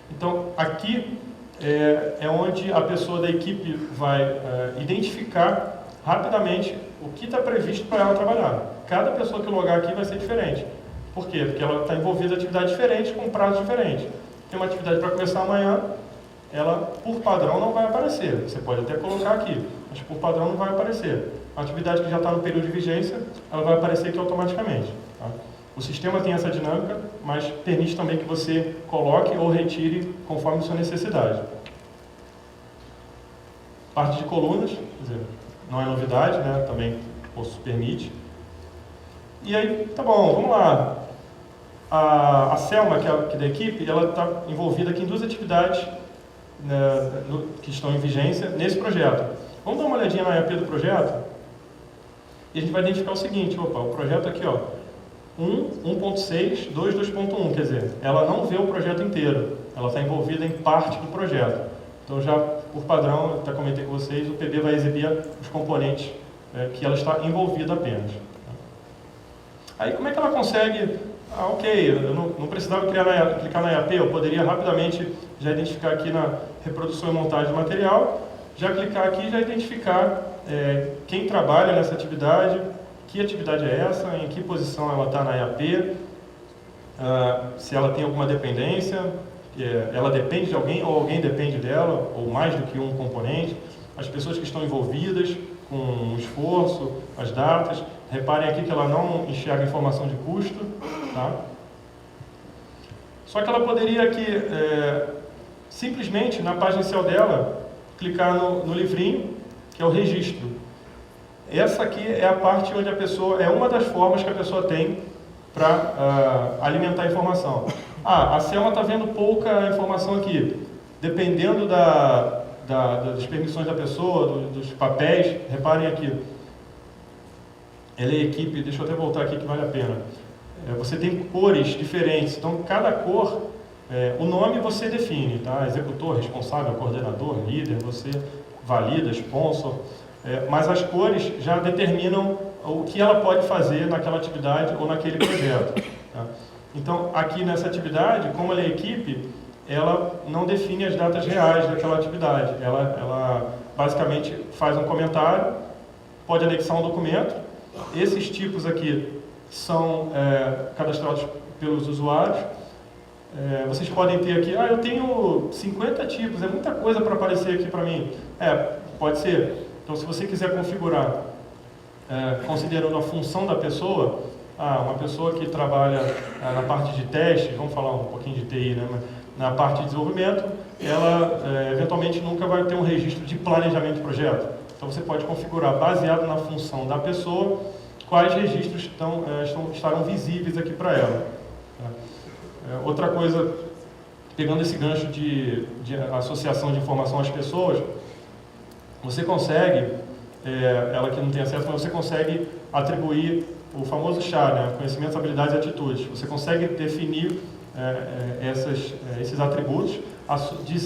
Então, aqui é onde a pessoa da equipe vai identificar rapidamente o que está previsto para ela trabalhar. Cada pessoa que logar aqui vai ser diferente. Por quê? Porque ela está envolvida em atividades diferentes, com prazos diferentes. Tem uma atividade para começar amanhã, ela, por padrão, não vai aparecer. Você pode até colocar aqui, mas por padrão não vai aparecer. A atividade que já está no período de vigência, ela vai aparecer aqui automaticamente. Tá? O sistema tem essa dinâmica, mas permite também que você coloque ou retire conforme a sua necessidade. Parte de colunas, quer dizer, não é novidade, né? Também posso permite. E aí, tá bom, vamos lá. A Selma, que é da equipe, ela está envolvida aqui em duas atividades que estão em vigência nesse projeto. Vamos dar uma olhadinha na EAP do projeto? E a gente vai identificar o seguinte, o projeto aqui, 1.6, 2.1, quer dizer, ela não vê o projeto inteiro, ela está envolvida em parte do projeto. Então já, por padrão, eu já comentei com vocês, o PB vai exibir os componentes que ela está envolvida apenas. Aí como é que ela consegue... ok, eu não precisava clicar na EAP, eu poderia rapidamente já identificar aqui na reprodução e montagem de material, já clicar aqui e já identificar quem trabalha nessa atividade, que atividade é essa, em que posição ela está na EAP, se ela tem alguma dependência, ela depende de alguém ou alguém depende dela, ou mais do que um componente, as pessoas que estão envolvidas com o esforço, as datas. Reparem aqui que ela não enxerga informação de custo. Tá? Só que ela poderia aqui simplesmente, na página inicial dela, clicar no livrinho, que é o registro. Essa aqui é a parte onde a pessoa, é uma das formas que a pessoa tem para alimentar a informação. A Selma está vendo pouca informação aqui. Dependendo das permissões da pessoa, dos papéis, reparem aqui. Ela é equipe, deixa eu até voltar aqui que vale a pena. Você tem cores diferentes, então cada cor, o nome você define, tá? Executor, responsável, coordenador, líder, você valida, sponsor, mas as cores já determinam o que ela pode fazer naquela atividade ou naquele projeto. Tá? Então, aqui nessa atividade, como ela é equipe, ela não define as datas reais daquela atividade. Ela basicamente faz um comentário, pode anexar um documento. Esses tipos aqui são cadastrados pelos usuários. Vocês podem ter aqui, eu tenho 50 tipos, é muita coisa para aparecer aqui para mim. Pode ser. Então, se você quiser configurar, considerando a função da pessoa, uma pessoa que trabalha na parte de teste, vamos falar um pouquinho de TI, né? Na parte de desenvolvimento, ela eventualmente nunca vai ter um registro de planejamento de projeto. Então, você pode configurar, baseado na função da pessoa, quais registros estarão visíveis aqui para ela. Outra coisa, pegando esse gancho de associação de informação às pessoas, você consegue, ela que não tem acesso, mas você consegue atribuir o famoso chá, né? Conhecimentos, habilidades e atitudes. Você consegue definir esses atributos,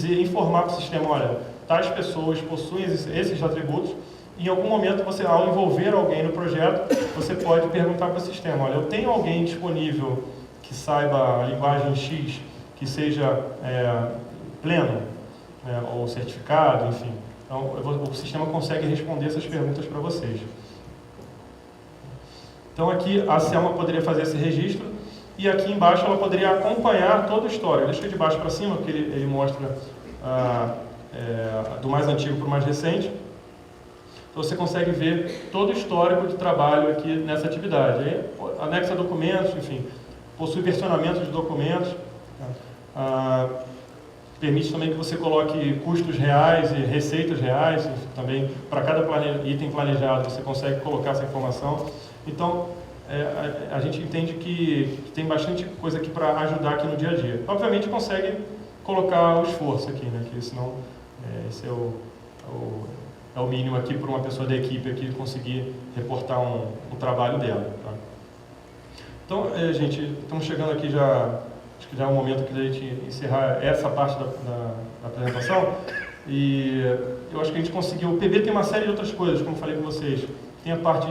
informar para o sistema, olha, tais pessoas possuem esses atributos, e em algum momento, você, ao envolver alguém no projeto, você pode perguntar para o sistema, olha, eu tenho alguém disponível que saiba a linguagem X, que seja pleno, ou certificado, enfim. Então, o sistema consegue responder essas perguntas para vocês. Então, aqui a Selma poderia fazer esse registro, e aqui embaixo ela poderia acompanhar todo o histórico. Deixa eu de baixo para cima, porque ele mostra do mais antigo para o mais recente. Então, você consegue ver todo o histórico de trabalho aqui nessa atividade. Aí, anexa documentos, enfim, possui versionamento de documentos. Permite também que você coloque custos reais e receitas reais, também para cada item planejado você consegue colocar essa informação. Então, a gente entende que tem bastante coisa aqui para ajudar aqui no dia a dia. Obviamente consegue colocar o esforço aqui, né? Que senão esse é o mínimo aqui para uma pessoa da equipe aqui conseguir reportar um trabalho dela. Tá? Então, gente, estamos chegando aqui já. Acho que já é o momento aqui da gente encerrar essa parte da apresentação. E eu acho que a gente conseguiu. O PB tem uma série de outras coisas, como falei com vocês. Tem a parte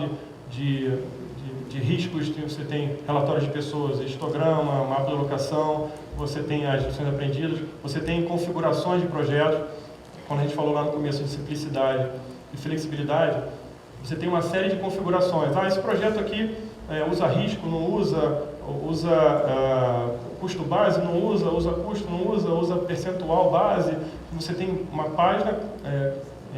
de riscos, você tem relatórios de pessoas, histograma, mapa de locação, você tem as lições aprendidas, você tem configurações de projetos. Quando a gente falou lá no começo de simplicidade e flexibilidade, você tem uma série de configurações. Esse projeto aqui usa risco, não usa custo base, não usa custo, não usa percentual base. Você tem uma página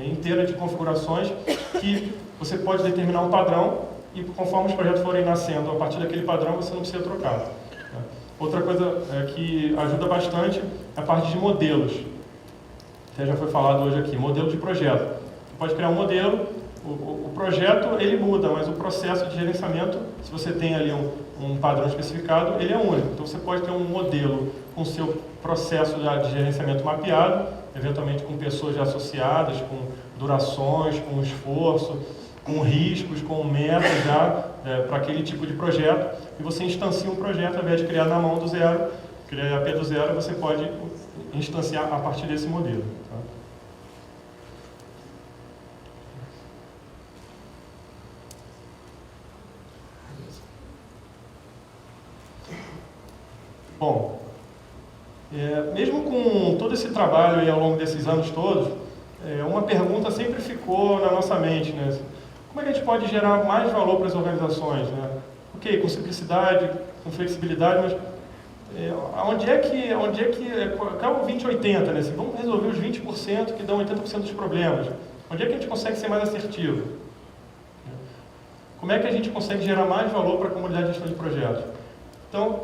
inteira de configurações que você pode determinar um padrão e conforme os projetos forem nascendo, a partir daquele padrão você não precisa trocar. Outra coisa que ajuda bastante é a parte de modelos. Que já foi falado hoje aqui, modelo de projeto. Você pode criar um modelo, o projeto ele muda, mas o processo de gerenciamento, se você tem ali um padrão especificado, ele é único. Então você pode ter um modelo com seu processo de gerenciamento mapeado, eventualmente com pessoas já associadas, com durações, com esforço, com riscos, com metas já para aquele tipo de projeto, e você instancia um projeto, ao invés de criar na mão do zero, criar AP do zero, você pode instanciar a partir desse modelo. Tá? Bom, mesmo com todo esse trabalho aí ao longo desses anos todos, uma pergunta sempre ficou na nossa mente, né? Como é que a gente pode gerar mais valor para as organizações, né? Ok, com simplicidade, com flexibilidade, mas qual é o 20-80, né? Assim, vamos resolver os 20% que dão 80% dos problemas. Onde é que a gente consegue ser mais assertivo? Como é que a gente consegue gerar mais valor para a comunidade de gestão de projetos? Então,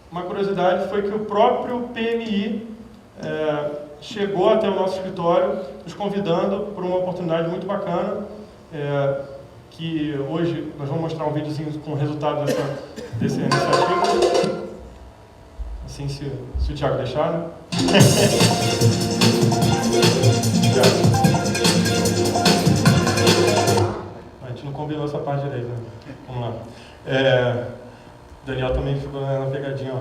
uma curiosidade foi que o próprio PMI chegou até o nosso escritório nos convidando para uma oportunidade muito bacana, que hoje nós vamos mostrar um videozinho com o resultado dessa iniciativa. Assim, se o Thiago deixar, né? A gente não combinou essa parte direito, né? Vamos lá. Daniel também ficou na pegadinha, ó.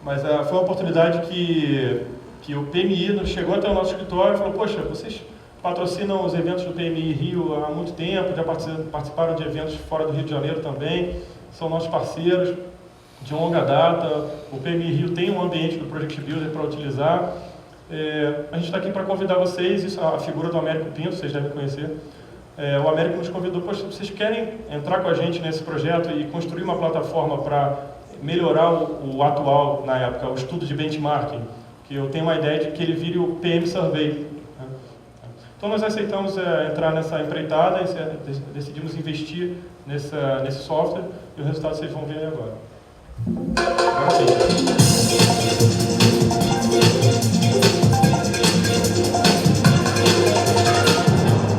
Mas foi uma oportunidade que o PMI chegou até o nosso escritório e falou: poxa, vocês patrocinam os eventos do PMI Rio há muito tempo, já participaram de eventos fora do Rio de Janeiro também, são nossos parceiros de longa data. O PMI Rio tem um ambiente do Project Builder para utilizar. A gente está aqui para convidar vocês, isso, a figura do Américo Pinto, vocês devem conhecer. O Américo nos convidou: poxa, vocês querem entrar com a gente nesse projeto e construir uma plataforma para melhorar o atual, na época, o estudo de benchmarking, que eu tenho uma ideia de que ele vire o PM Survey. Então nós aceitamos entrar nessa empreitada e decidimos investir nesse software, e o resultado vocês vão ver aí agora. Agora sim.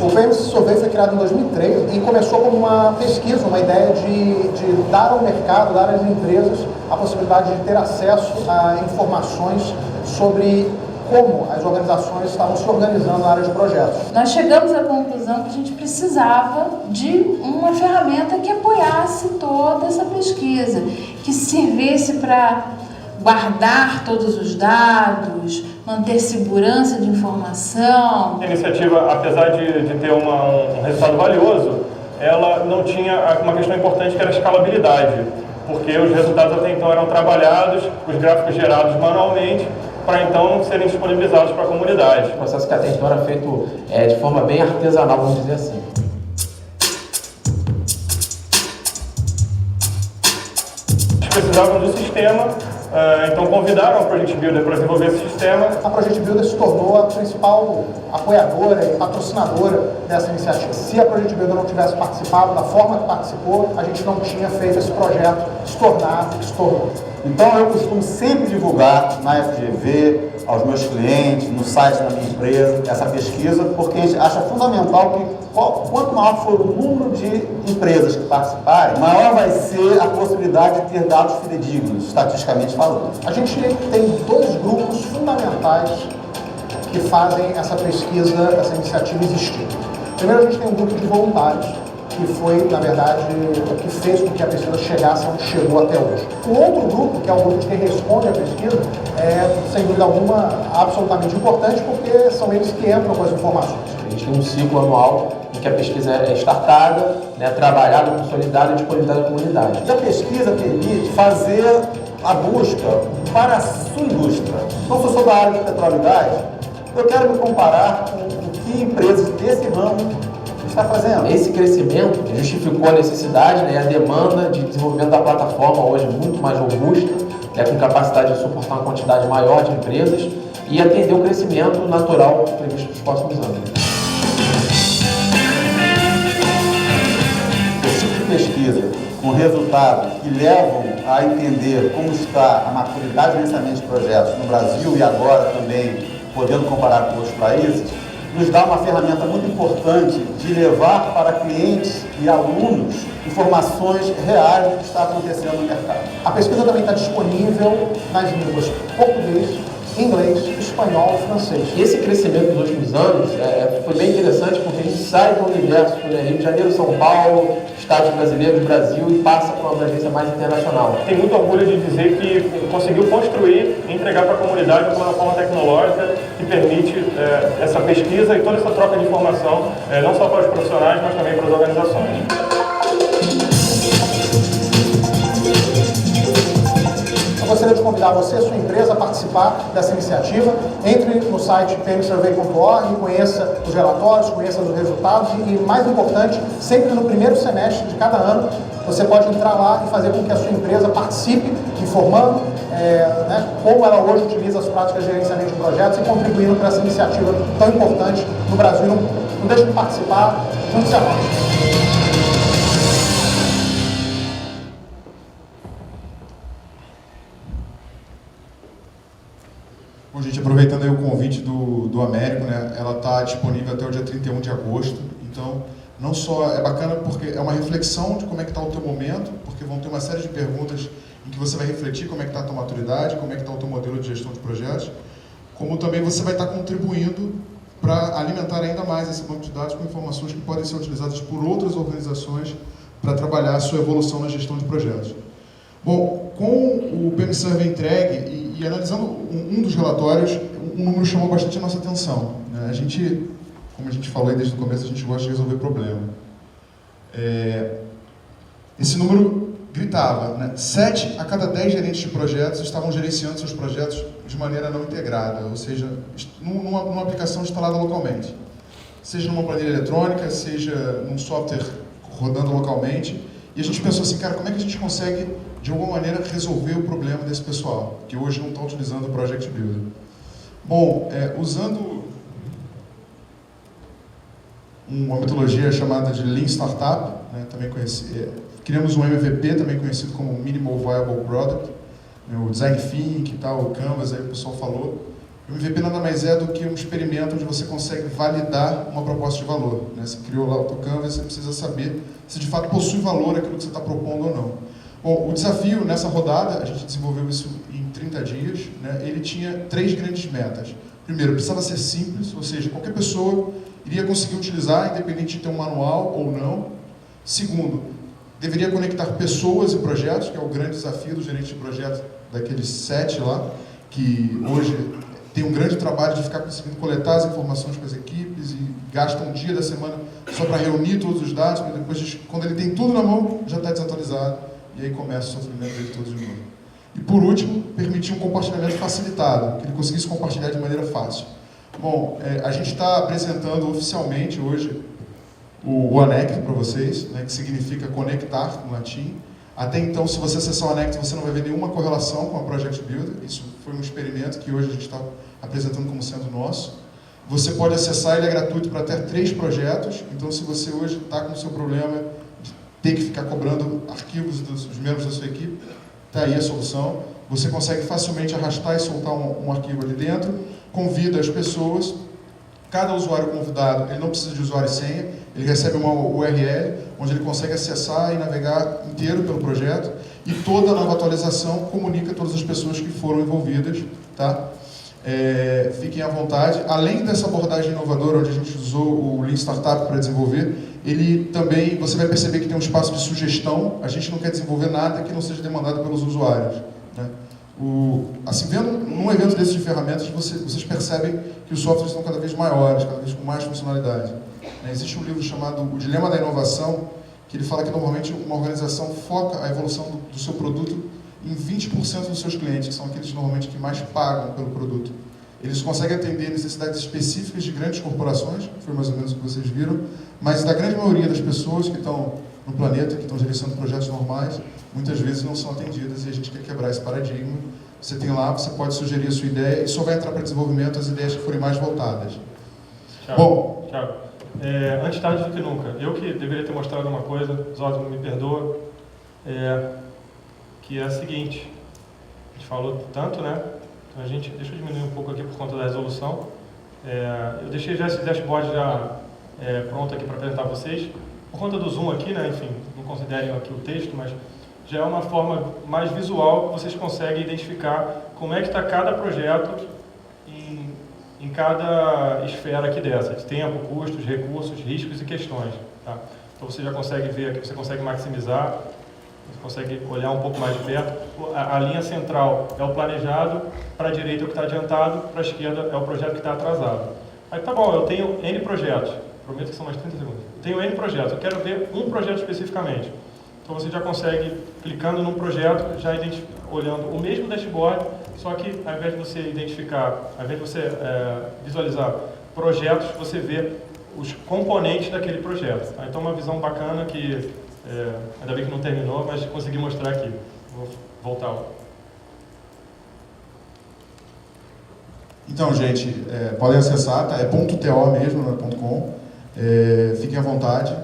O PM Survey foi criado em 2003 e começou como uma pesquisa, uma ideia de dar ao mercado, dar às empresas a possibilidade de ter acesso a informações sobre como as organizações estavam se organizando na área de projetos. Nós chegamos à conclusão que a gente precisava de uma ferramenta que apoiasse toda essa pesquisa, que servisse para guardar todos os dados, manter segurança de informação. A iniciativa, apesar de ter um resultado valioso, ela não tinha uma questão importante, que era a escalabilidade, porque os resultados até então eram trabalhados, os gráficos gerados manualmente, para então serem disponibilizados para a comunidade. O processo que até então era feito de forma bem artesanal, vamos dizer assim. Eles precisavam do sistema, então convidaram a Project Builder para desenvolver esse sistema. A Project Builder se tornou a principal apoiadora e patrocinadora dessa iniciativa. Se a Project Builder não tivesse participado da forma que participou, a gente não tinha feito esse projeto se tornar o que se tornou. Então eu costumo sempre divulgar na FGV, aos meus clientes, no site da minha empresa, essa pesquisa, porque a gente acha fundamental que quanto maior for o número de empresas que participarem, maior vai ser a possibilidade de ter dados fidedignos, estatisticamente falando. A gente tem dois grupos fundamentais que fazem essa pesquisa, essa iniciativa existir. Primeiro, a gente tem um grupo de voluntários, que foi, na verdade, o que fez com que a pesquisa chegasse onde chegou até hoje. O outro grupo, que é o grupo de quem responde à pesquisa, é, sem dúvida alguma, absolutamente importante, porque são eles que entram com as informações. A gente tem um ciclo anual em que a pesquisa é startada, trabalhada, consolidada e disponibilizada à comunidade. E a pesquisa permite fazer a busca para a sua indústria. Então, se eu sou da área de petróleo e gás, eu quero me comparar com o que empresas desse ramo está fazendo. Esse crescimento justificou a necessidade e a demanda de desenvolvimento da plataforma, hoje muito mais robusta, com capacidade de suportar uma quantidade maior de empresas e atender o crescimento natural previsto nos próximos anos. Esse tipo de pesquisa, com resultados que levam a entender como está a maturidade de gerenciamento de projetos no Brasil e agora também podendo comparar com outros países, nos dá uma ferramenta muito importante de levar para clientes e alunos informações reais do que está acontecendo no mercado. A pesquisa também está disponível nas línguas português, inglês, espanhol e francês. E esse crescimento nos últimos anos foi bem interessante, porque a gente sai do universo Rio de Janeiro, São Paulo, estados brasileiros, Brasil, e passa para uma abrangência mais internacional. Tenho muito orgulho de dizer que conseguiu construir e entregar para a comunidade uma plataforma tecnológica que permite essa pesquisa e toda essa troca de informação, não só para os profissionais, mas também para as organizações. Eu gostaria de convidar você e sua empresa a participar dessa iniciativa. Entre no site pmsurvey.org, conheça os relatórios, conheça os resultados e, mais importante, sempre no primeiro semestre de cada ano, você pode entrar lá e fazer com que a sua empresa participe, informando como ela hoje utiliza as práticas de gerenciamento de projetos e contribuindo para essa iniciativa tão importante no Brasil e no mundo. Não deixe de participar, junte-se a nós. Bom, gente, aproveitando aí o convite do Américo, né, ela está disponível até o dia 31 de agosto, então não só é bacana porque é uma reflexão de como é que está o teu momento, porque vão ter uma série de perguntas em que você vai refletir como é que está a tua maturidade, como é que está o teu modelo de gestão de projetos, como também você vai estar contribuindo para alimentar ainda mais esse banco de dados com informações que podem ser utilizadas por outras organizações para trabalhar a sua evolução na gestão de projetos. Bom, com o PM Survey entregue e analisando um dos relatórios, um número chamou bastante a nossa atenção, né? A gente, como a gente falou aí desde o começo, a gente gosta de resolver problema. Esse número gritava, né? 7 a cada 10 gerentes de projetos estavam gerenciando seus projetos de maneira não integrada, ou seja, numa aplicação instalada localmente. Seja numa planilha eletrônica, seja num software rodando localmente. E a gente pensou assim, cara, como é que a gente consegue, de alguma maneira, resolver o problema desse pessoal, que hoje não está utilizando o Project Builder? Bom, usando uma metodologia chamada de Lean Startup, né, também criamos um MVP, também conhecido como Minimal Viable Product, né, o Design Thinking e tal, o Canvas, aí o pessoal falou. O MVP nada mais é do que um experimento onde você consegue validar uma proposta de valor, né? Você criou lá o teu Canvas, você precisa saber se de fato possui valor aquilo que você está propondo ou não. Bom, o desafio nessa rodada, a gente desenvolveu isso em 30 dias, né? Ele tinha 3 grandes metas. Primeiro, precisava ser simples, ou seja, qualquer pessoa iria conseguir utilizar, independente de ter um manual ou não. Segundo, deveria conectar pessoas e projetos, que é o grande desafio do gerente de projetos daqueles 7 lá, que hoje tem um grande trabalho de ficar conseguindo coletar as informações com as equipes e gasta um dia da semana só para reunir todos os dados, mas depois, quando ele tem tudo na mão, já está desatualizado e aí começa o sofrimento dele todo de novo. E por último, permitir um compartilhamento facilitado, que ele conseguisse compartilhar de maneira fácil. Bom, a gente está apresentando oficialmente hoje o Connect para vocês, né, que significa conectar no latim. Até então, se você acessar o Connect, você não vai ver nenhuma correlação com a Project Builder. Isso foi um experimento que hoje a gente está apresentando como sendo nosso. Você pode acessar, ele é gratuito para até 3 projetos. Então, se você hoje está com o seu problema de ter que ficar cobrando arquivos dos membros da sua equipe, está aí a solução. Você consegue facilmente arrastar e soltar um arquivo ali dentro, convida as pessoas. Cada usuário convidado, ele não precisa de usuário e senha, ele recebe uma URL, onde ele consegue acessar e navegar inteiro pelo projeto, e toda nova atualização comunica todas as pessoas que foram envolvidas, tá? Fiquem à vontade. Além dessa abordagem inovadora, onde a gente usou o Lean Startup para desenvolver, ele também, você vai perceber que tem um espaço de sugestão. A gente não quer desenvolver nada que não seja demandado pelos usuários, né? Assim, vendo num evento desses de ferramentas, vocês percebem que os softwares estão cada vez maiores, cada vez com mais funcionalidade. Existe um livro chamado O Dilema da Inovação, que ele fala que normalmente uma organização foca a evolução do seu produto em 20% dos seus clientes, que são aqueles normalmente que mais pagam pelo produto. Eles conseguem atender necessidades específicas de grandes corporações, foi mais ou menos o que vocês viram, mas da grande maioria das pessoas que estão no planeta, que estão gerenciando projetos normais, muitas vezes não são atendidas e a gente quer quebrar esse paradigma. Você tem lá, você pode sugerir a sua ideia e só vai entrar para desenvolvimento as ideias que forem mais voltadas. Thiago, antes tarde do que nunca, eu que deveria ter mostrado uma coisa, Zózimo me perdoa, que é a seguinte, a gente falou tanto, né? Então deixa eu diminuir um pouco aqui por conta da resolução. Eu deixei já esse dashboard pronto aqui para apresentar a vocês. Por conta do zoom aqui, né? Enfim, não considerem aqui o texto, mas já é uma forma mais visual que vocês conseguem identificar como é que está cada projeto em cada esfera aqui dessa, de tempo, custos, recursos, riscos e questões. Tá? Então você já consegue ver aqui, você consegue maximizar, você consegue olhar um pouco mais de perto. A linha central é o planejado, para a direita é o que está adiantado, para a esquerda é o projeto que está atrasado. Aí tá bom, eu tenho N projetos, prometo que são mais 30 segundos. Eu tenho N projetos, eu quero ver um projeto especificamente. Então você já consegue, clicando num projeto, já olhando o mesmo dashboard, só que ao invés de você identificar, ao invés de você visualizar projetos, você vê os componentes daquele projeto. Tá? Então uma visão bacana que, ainda bem que não terminou, mas consegui mostrar aqui. Vou voltar lá. Então, gente, podem acessar, tá? É .to mesmo, não é .com. Fiquem à vontade.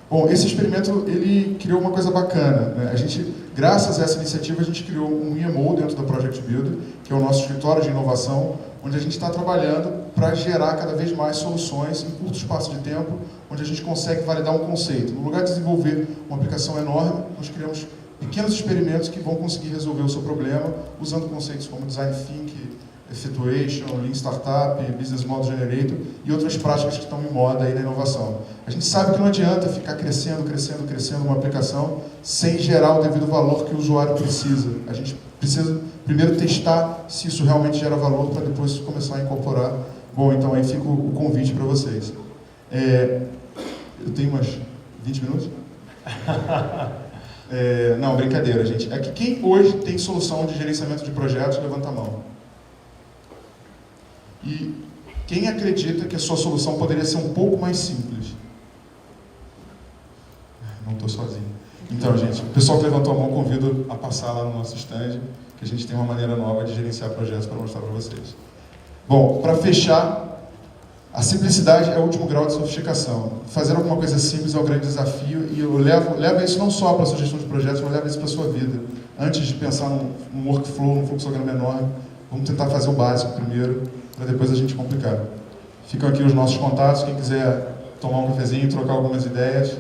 Bom, esse experimento, ele criou uma coisa bacana, né? A gente Graças a essa iniciativa, a gente criou um IMO dentro da Project Builder, que é o nosso escritório de inovação, onde a gente está trabalhando para gerar cada vez mais soluções em curto espaço de tempo, onde a gente consegue validar um conceito. No lugar de desenvolver uma aplicação enorme, nós criamos pequenos experimentos que vão conseguir resolver o seu problema, usando conceitos como Design Thinking, Effectuation, Lean Startup, Business Model Generator e outras práticas que estão em moda aí na inovação. A gente sabe que não adianta ficar crescendo uma aplicação sem gerar o devido valor que o usuário precisa. A gente precisa primeiro testar se isso realmente gera valor para depois começar a incorporar. Bom, então aí fica o convite para vocês. Eu tenho umas 20 minutos? Não, brincadeira, gente. É que quem hoje tem solução de gerenciamento de projetos, levanta a mão. E quem acredita que a sua solução poderia ser um pouco mais simples? Não estou sozinho. Então, gente, o pessoal que levantou a mão, convido a passar lá no nosso stand, que a gente tem uma maneira nova de gerenciar projetos para mostrar para vocês. Bom, para fechar, a simplicidade é o último grau de sofisticação. Fazer alguma coisa simples é o grande desafio, e eu levo isso não só para a sua gestão de projetos, mas levo isso para a sua vida. Antes de pensar num workflow, num fluxograma enorme, vamos tentar fazer o básico primeiro, para depois a gente complicar. Ficam aqui os nossos contatos, quem quiser tomar um cafezinho, trocar algumas ideias.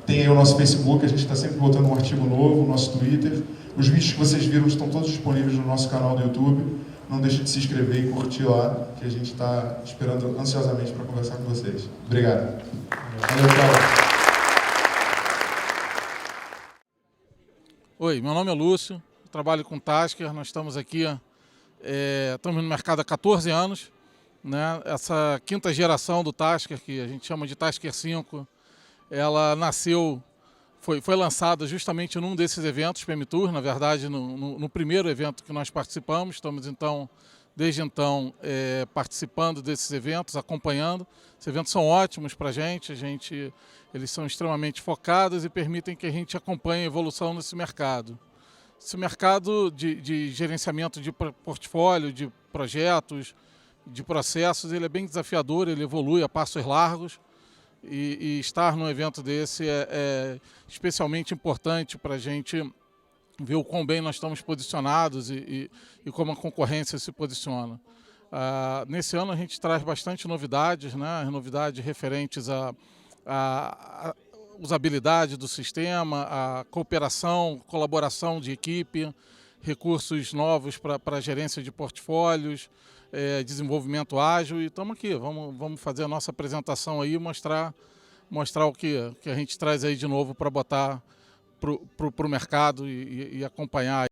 Tem aí o nosso Facebook, a gente está sempre botando um artigo novo, o nosso Twitter. Os vídeos que vocês viram estão todos disponíveis no nosso canal do YouTube. Não deixe de se inscrever e curtir lá, que a gente está esperando ansiosamente para conversar com vocês. Obrigado. Valeu, tchau. Oi, meu nome é Lúcio, trabalho com Tasker, nós estamos aqui, estamos no mercado há 14 anos, né? Essa quinta geração do Tasker, que a gente chama de Tasker 5, ela nasceu, foi lançada justamente num desses eventos, PM Tour, na verdade no primeiro evento que nós participamos. Estamos desde então participando desses eventos, acompanhando. Esses eventos são ótimos para a gente, eles são extremamente focados e permitem que a gente acompanhe a evolução nesse mercado. Esse mercado de gerenciamento de portfólio, de projetos, de processos, ele é bem desafiador, ele evolui a passos largos. E estar num evento desse é especialmente importante para a gente ver o quão bem nós estamos posicionados e como a concorrência se posiciona. Nesse ano a gente traz bastante novidades, né? Novidades referentes à usabilidade do sistema, a cooperação, colaboração de equipe, recursos novos para a gerência de portfólios, desenvolvimento ágil, e estamos aqui, vamos fazer a nossa apresentação aí, mostrar o que a gente traz aí de novo para botar para o mercado e acompanhar.